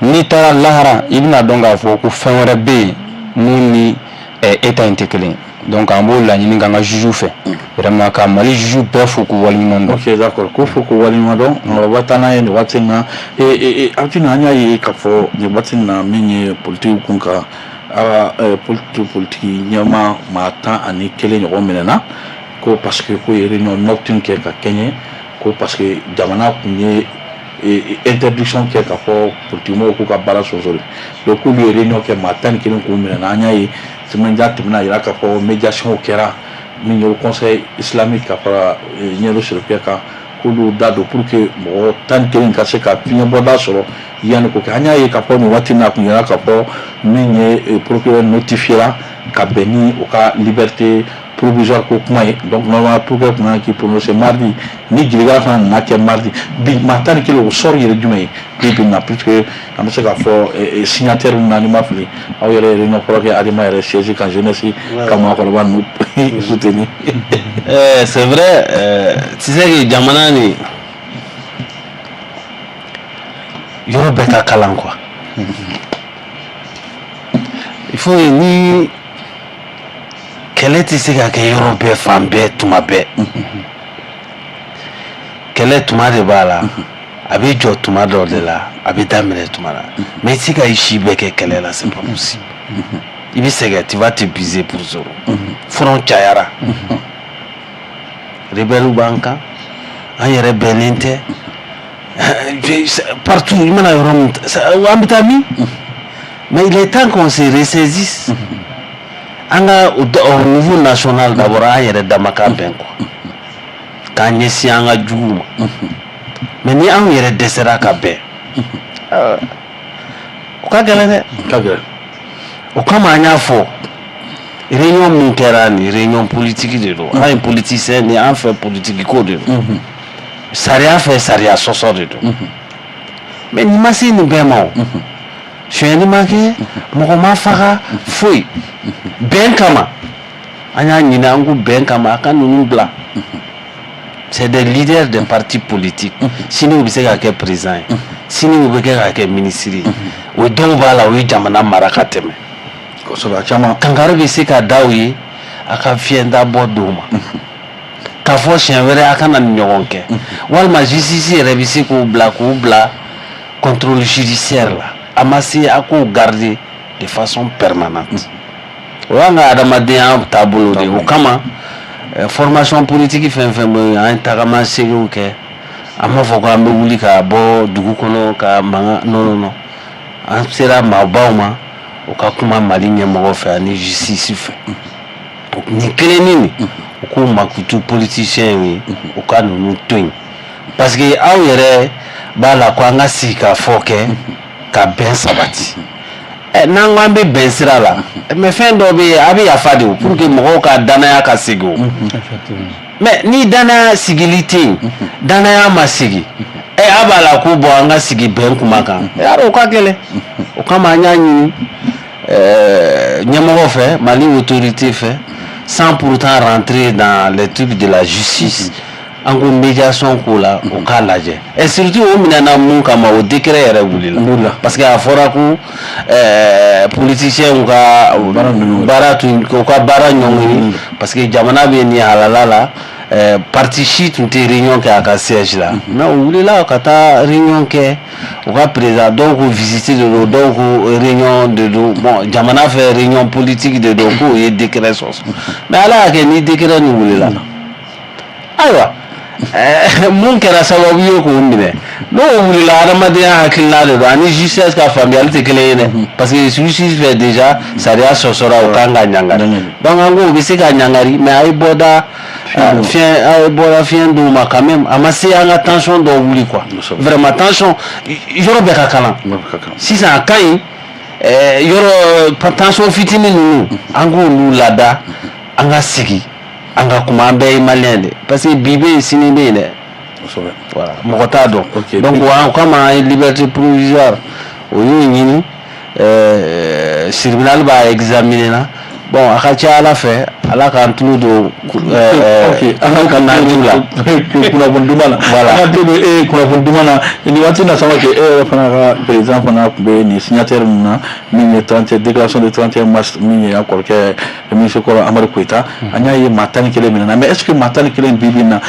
n'i taara lahara i bɛna dɔn k'a fɔ ko fɛn wɛrɛ bɛ yen mun ni État in tɛ kelen donc an b'o laɲini k'an ka juge fɛ vraiment ka Mali juge bɛɛ fo k'u waleɲuman dɔn. Ok d'accord ko fo k'u waleɲuman dɔn nka o bɛ taa n'a ye nin waati in na Abidina an y'a ye k'a fɔ nin waati in na min ye politiki kun kan a ka politiki ɲɛmaa maa 11 ɲɔgɔn minɛna ko parce que ko ye réunion nocturne kɛ ka kɛɲɛ ko parce que jamana kun ye interdiction kɛ ka fɔ politigimɔgɔw k'u ka baara sonsori donc k'olu ye réunion kɛ maa 11 k'u minɛna an y'a ye semaine tɛmɛna yira k'a fɔ médiation kɛra min ye conseil islamique ka fara ɲɛlo sirikɛ kan k'olu da don pour que mɔgɔ 11 ka se ka fiɲɛbɔda sɔrɔ yanni ko kɛ an y'a ye k'a fɔ nin waati in na a kun yira k'a fɔ min ye procureur notifiera ka bɛn ni o ka liberté provisoire ko kuma ye donc normalement procureur kun kan k'i prononcer mardi ni jigilaga fana nana kɛ mardi bi maa 11 o sɔrɔ yɛrɛ jumɛn ye bi na puisque an bɛ se k'a fɔ signataire na ni ma fili aw yɛrɛ réunion fɔlɔ kɛ Adama yɛrɛ siège kan jeunesse ka mɔgɔkɔrɔba ninnu soutenir. C'est vrai tu sais que jamana ni yɔrɔ bɛɛ ka kalan quoi il faut ni kɛlɛ tɛ se ka kɛ yɔrɔ bɛɛ fan bɛɛ tuma bɛɛ kɛlɛ tuma de b'a la a bɛ jɔ tuma dɔ de la a bɛ daminɛ tuma la mais i tɛ se ka i si bɛɛ kɛ kɛlɛ la c'est pas possible i bɛ sɛgɛn tu vas t'épuiser pour sɔrɔ front cayara rebelle b'an kan an yɛrɛ bɛnnen tɛ partout i mana yɔrɔ min an bɛ taa min mais il est temps qu'on se ressaisisse an ka au niveau national d'abord an yɛrɛ dama ka bɛn quoi k'an ɲɛsin an ka juguw ma mais ni anw yɛrɛ dɛsɛra ka bɛn o ka gɛlɛn dɛ o kama an y'a fɔ réunion min kɛra nin réunion politique de don an ye politicien ni an fɛ politique ko de don sariya fɛ sariya sɔsɔ de don mais nin ma se nin bɛɛ ma o sonyɛli ma kɛ mɔgɔ ma faga foyi bɛn kama an y'a ɲini an ko bɛn kama a ka ninnu bila c'est des leaders des partis politiques sini u bɛ se ka kɛ président ye sini u bɛ kɛ ka kɛ ministre ye o dɔw b'a la o ye jamana mara ka tɛmɛ kankari bɛ se ka da u ye a ka fiɲɛta bɔ d'u ma k'a fɔ siɲɛ wɛrɛ a kana nin ɲɔgɔn kɛ walima justice yɛrɛ bɛ se k'u bila contrôle judiciaire la a ma se a k'o garder de façon permanente o y'an ka adamadenya taabolo de o kama formation politique fɛn fɛn bɛ an tagama seginw kɛ an m'a fɔ k'an bɛ wuli ka bɔ dugu kɔnɔ ka mankan non an sera maabaw ma u ka kuma Mali ɲɛmɔgɔ fɛ ani justice fɛ nin kelennin nin u k'u makutu politicien ye u ka ninnu to yen parce que aw yɛrɛ b'a la ko an ka sigi ka fɔ kɛ ka bɛn sabati n'an ko an bɛ bɛn sira la mais fɛn dɔ bɛ yen a bɛ yafa de o pour que mɔgɔw ka danaya ka sigi o mais ni danaya sigili tɛ yen danaya ma sigi a b'a la ko bɔn an ka sigi bɛn kuma kan yaro o ka gɛlɛn o kama an y'a ɲini ɲɛmɔgɔ fɛ Mali autorité fɛ sans pourtant rentrer dans les trucs de la justice en ko médiation ko la o k'a lajɛ et surtout o minɛna mun kama o décret yɛrɛ wulila parce que a fɔra ko politiciens ka baara tun u ka baara ɲɔngiri parce que jamana bɛ nin halala la parti si tun tɛ réunion kɛ a ka siège la mais o wulila ka taa réunion kɛ u ka président dɔw ko visite de don dɔw ko réunion de don bon jamana fɛ réunion politique de don k'o ye décret sɔsɔ mais ala y'a kɛ ni décret nin wulila ayiwa mun kɛra sababu ye k'o minɛ n'o wulila adamadenya hakilina de don ani justice ka faamuyali tɛ kelen ye dɛ parce que justice fɛ déjà sariya sɔsɔra o kan ka ɲangari donc an ko o bɛ se ka ɲangari mais a ye bɔda fiɲɛ d'u ma quand même a ma se an ka tension dɔw wuli quoi vraiment tension yɔrɔ bɛɛ ka kalan sisan a ka ɲi yɔrɔ tension fitinin ninnu an k'olu lada an ka sigi an ka kuma an bɛɛ ye maliyɛn de parce que bi bɛ yen sini bɛ yen dɛ voilà mɔgɔ t'a dɔn donc o kama an ye liberté provisoire o y'o ɲini tribunal b'a examiner na bon a ka ca ala fɛ ala k'an tulo don an ka naani la kunnafoni duman na voilà an ka to don kunnafoni duman na nin waati na sama kɛ e yɛrɛ fana ka président fana tun bɛ nin signataire ninnu na min ye 31 déclaration de 31 mars min ye an kɔrɔkɛ ministre kɔrɔ Amadu Koyita an y'a ye maa 11 minɛna mais est ce que maa 11 bi bi na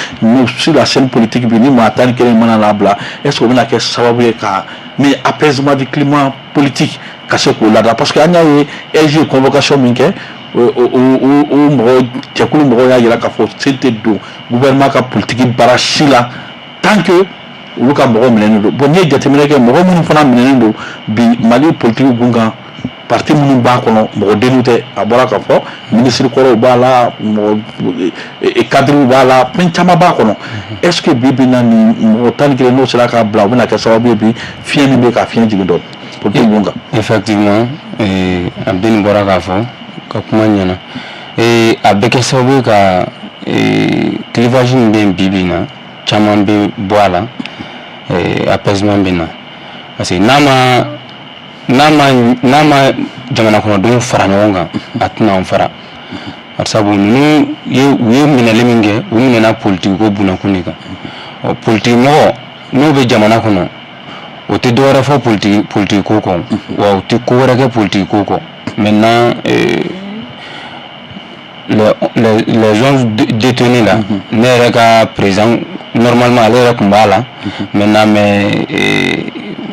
sur la scène politique bi ni maa 11 mana labila est ce que o bɛna kɛ sababu ye ka ni apaisement du climat politique ka se k'o lada parce que an y'a ye EJ convocation min kɛ o mɔgɔ cɛkulu mɔgɔw y'a jira k'a fɔ se tɛ don gouvernement ka politique baara si la tant que olu ka mɔgɔw minɛnen don bon n'i ye jateminɛ kɛ mɔgɔ minnu fana minɛnen don bi Mali politique gun kan parti minnu b'a kɔnɔ mɔgɔ denw tɛ a bɔra k'a fɔ ministre kɔrɔw b'a la mɔgɔ cadrew b'a la fɛn caman b'a kɔnɔ est ce que bi bi na nin mɔgɔ 11 n'o sera k'a bila o bɛna kɛ sababu ye bi fiɲɛ min bɛ ka fiɲɛ jigin dɔɔnin politique gun kan effectivement Abdeni bɔra k'a fɔ ka kuma ɲɛna a bɛ kɛ sababu ye ka clivage min bɛ yen bi bi na caman bɛ bɔ a la apaisement bɛ na parce que n'a ma jamana kɔnɔdenw fara ɲɔgɔn kan a tɛna an fara sabu ninnu u ye minɛli min kɛ u minɛna politique ko bunakun de kan politique mɔgɔ n'o bɛ jamana kɔnɔ o tɛ dɔwɛrɛ fɔ politique ko kɔ wa o tɛ ko wɛrɛ kɛ politique ko kɔ maintenant les gens détenus là ne yɛrɛ ka président normalement ale yɛrɛ tun b'a la maintenant mais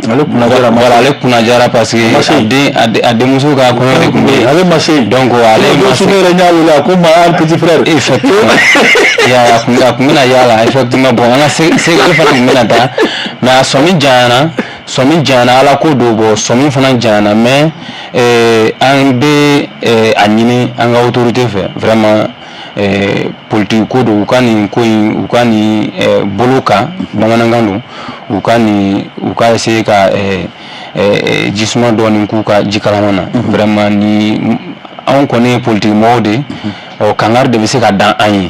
ale kunnajara parce que a denmuso ka kɔɲɔ de tun bɛ yen ale ma se donc ale ma se yɛrɛ ɲa wele ko ma petit frère effectivement a kun bɛna yala effectivement bon an ka sɛgɛli fana tun bɛna taa mais a sɔmi janyana ala ko do bɔ sɔmi fana janyana mais an bɛ a ɲini an ka autorité fɛ vraiment politique ko do u ka nin ko in u ka nin bolo kan bamanankan don u ka essayer ka jisuma dɔɔnin k'u ka jikalama na vraiment ni anw kɔni ye politique mɔgɔw de kangari de bɛ se ka dan an ye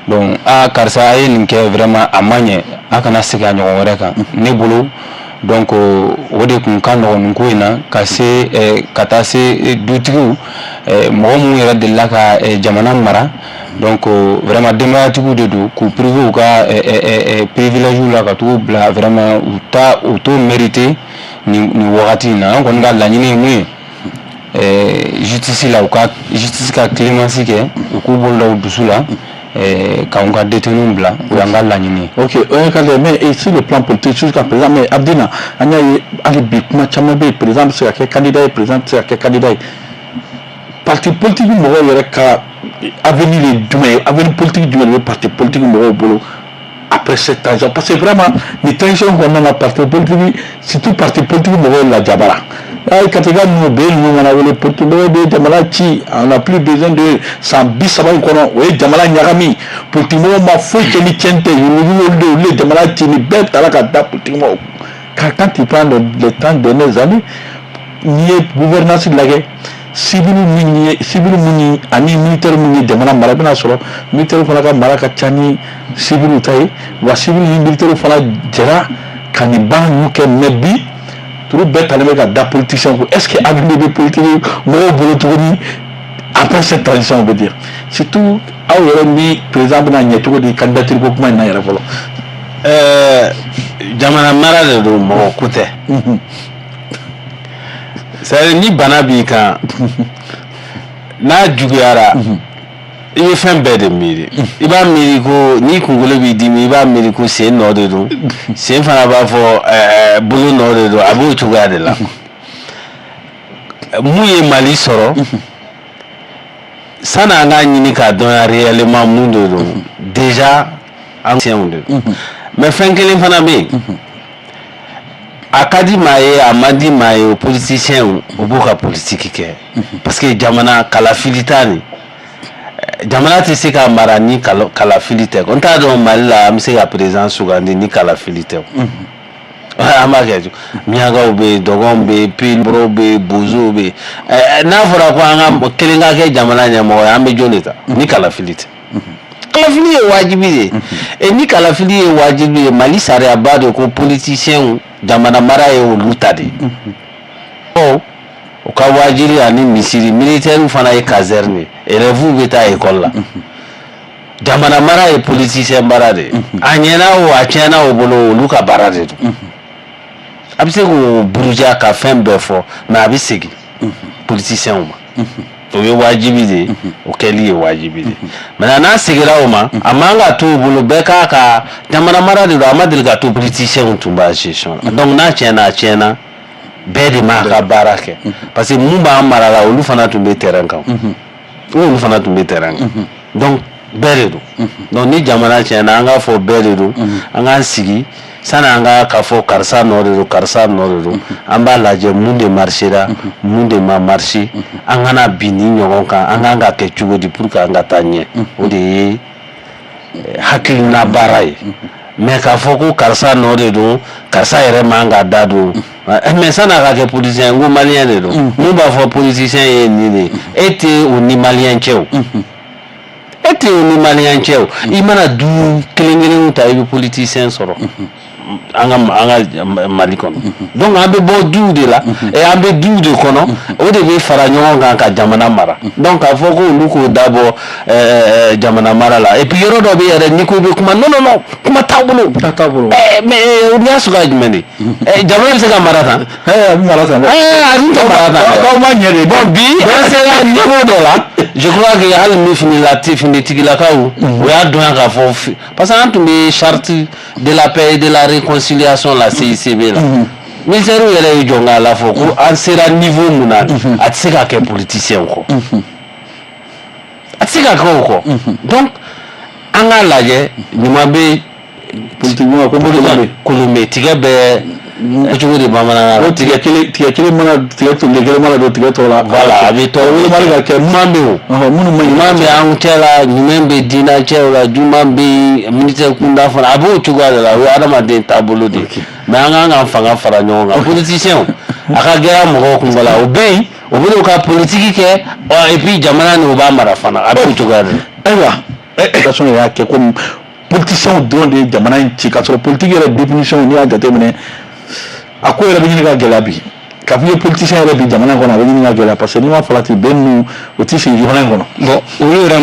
donc karisa a ye nin kɛ vraiment a ma ɲɛ a kana segin a ɲɔgɔn wɛrɛ kan ne bolo donc o de kun ka nɔgɔn nin ko in na ka taa se dutigiw mɔgɔ minnu yɛrɛ delila ka jamana mara donc vraiment denbayatigiw de don k'u privé u ka privilège la ka t'u bila vraiment u t'o mérité nin wagati in na an kɔni ka laɲini ye mun ye justice la u ka justice ka clémence kɛ u k'u bolo da u dusu la k'anw ka détenu bila o y'an ka laɲini ye. ok o ye ka lajɛ mais sur le plan politique jusqu'à présent mais Abdina an y'a ye hali bi kuma caman bɛ yen président bɛ se ka kɛ candidat ye président tɛ se ka kɛ candidat ye parti politique mɔgɔw yɛrɛ ka avenir avenir politique du parti politique au boulot après cette transition parce que vraiment les transitions qu'on a parti politique surtout parti politique la Jabara. Quand on a les politiques on n'a plus besoin de sans bis oui Jamala Nyarami politique ma foi qui ni tiente les Jamala qui ni bête à la politique quand tu prends les 30 dernières années ni gouvernance de la guerre civil muni ani militaire muni jamana marabina solo militaire fana ka maraka chani civil tay wa civil militaire fana jara kaniban nuke mebi tout bête aller avec da politicien est-ce que avec des politiques mo bolo tuguni après cette transition on veut dire surtout aw ni président na nyeto di candidature ko kuma na yara folo jamana marade do mo kote c'est ni bana bi kan n'a juguyara i bɛ fɛn bɛɛ de miiri i b'a miiri ko ni kunkolo b'i dimi i b'a miiri ko sen nɔ de don sen fana b'a fɔ bolo nɔ de don a b'o cogoya de la mun ye Mali sɔrɔ sani an k'a ɲini k'a dɔn réellement mun de don déjà an tiɲɛw de don mais fɛn kelen fana bɛ yen a ka di maa ye a ma di maa ye o politicien o b'o ka politique kɛ parce que jamana kalafili t'a ni jamana tɛ se ka mara ni kalafili tɛ n t'a dɔn Mali la an bɛ se ka président sugandi ni kalafili tɛ an b'a kɛ miyankaw bɛ yen dɔgɔnw bɛ yen pilibɔrɔw bɛ yen bozow bɛ yen n'a fɔra ko an ka kelen ka kɛ jamana ɲɛmɔgɔ ye an bɛ jɔn de ta ni kalafili tɛ kalafili ye wajibi de ye ni kalafili ye wajibi ye Mali sariya b'a de ko politicien jamana mara ye olu ta de ye o ka wajiri ani misiri militaire fana ye caserne élèves bɛ taa école la jamana mara ye politicien baara de a ɲɛna o a tiɲɛna o bolo olu ka baara de don a bɛ se k'o buruja ka fɛn bɛɛ fɔ mais a bɛ segin politiciens ma o ye wajibi de o kɛli ye wajibi de maintenant n'a segira o ma a man ka to o bolo bɛɛ k'a ka jamana mara de don a ma deli ka to politiciens tun b'a gestion la donc n'a tiɲɛna a tiɲɛna bɛɛ de m'a ka baara kɛ parce que mun b'an mara la olu fana tun bɛ terrain kan olu fana tun bɛ terrain kan donc bɛɛ de don donc ni jamana tiɲɛna an k'a fɔ bɛɛ de don an k'an sigi sani an ka fɔ karisa nɔ de don karisa nɔ de don an b'a lajɛ mun de marchera mun de ma marché an kana bin ni ɲɔgɔn kan an kan ka kɛ cogo di pour que an ka taa ɲɛ o de ye hakilina baara ye mais k'a fɔ ko karisa nɔ de don karisa yɛrɛ man ka da don mais sani a ka kɛ politicien n ko malien de don mun b'a fɔ politicien ye nin de e tɛ o ni malien cɛ o e tɛ o ni malien cɛ o i mana du kelen kelenw ta i bɛ politicien sɔrɔ an ka Mali kɔnɔ donc an bɛ bɔ duw de la an bɛ duw de kɔnɔ o de bɛ fara ɲɔgɔn kan ka jamana mara donc k'a fɔ ko olu k'o dabɔ jamana mara la et puis yɔrɔ dɔ bɛ yɛrɛ n'i ko i bɛ kuma non kuma t'a bolo mais o y'a suguya jumɛn de jamana bɛ se ka mara tan a bɛ mara tan dɛ a dun tɛ mara tan dɛ aw ma ɲɛ de bon bi an sera niveau dɔ la je crois que hali min finitigilakaw o y'a dɔn k'a fɔ parce que an tun bɛ charte de la paix et de la réconciliation la CICB la ministère yɛrɛ ye jɔn k'a la fɔ ko an sera niveau mun na a tɛ se ka kɛ politicien kɔ a tɛ se ka kɛ o kɔ donc an k'a lajɛ ɲuman bɛ politique ko kolonbe tigɛ bɛɛ cogo de bamanankan o tigɛ kelen mana tigɛ tolen kelen mana don tigɛ tɔ la voilà a bɛ tɔ o mari ka kɛ ɲuman bɛ o minnu ma ɲuman bɛ an cɛ la ɲuman bɛ diinɛ cɛw la juman bɛ ministère kunda fana a b'o cogoya de la o ye adamaden taabolo de mais an kan ka fanga fara ɲɔgɔn kan politicien a ka gɛlɛya mɔgɔw kun la o bɛ yen o bɛ n'o ka politique kɛ et puis jamana ni o b'a mara fana a b'o cogoya de la. ayiwa éducation y'a kɛ ko politiciens dɔrɔn de ye jamana in ci k'a sɔrɔ politique yɛrɛ définition n'i y'a jateminɛ a ko yɛrɛ bɛ ɲini ka gɛlɛya bi k'a fɔ i ye politicien yɛrɛ bi jamana in kɔnɔ a bɛ ɲini ka gɛlɛya parce que n'i ma farati bɛn ninnu o t'i sigi jamana in kɔnɔ. bon olu yɛrɛ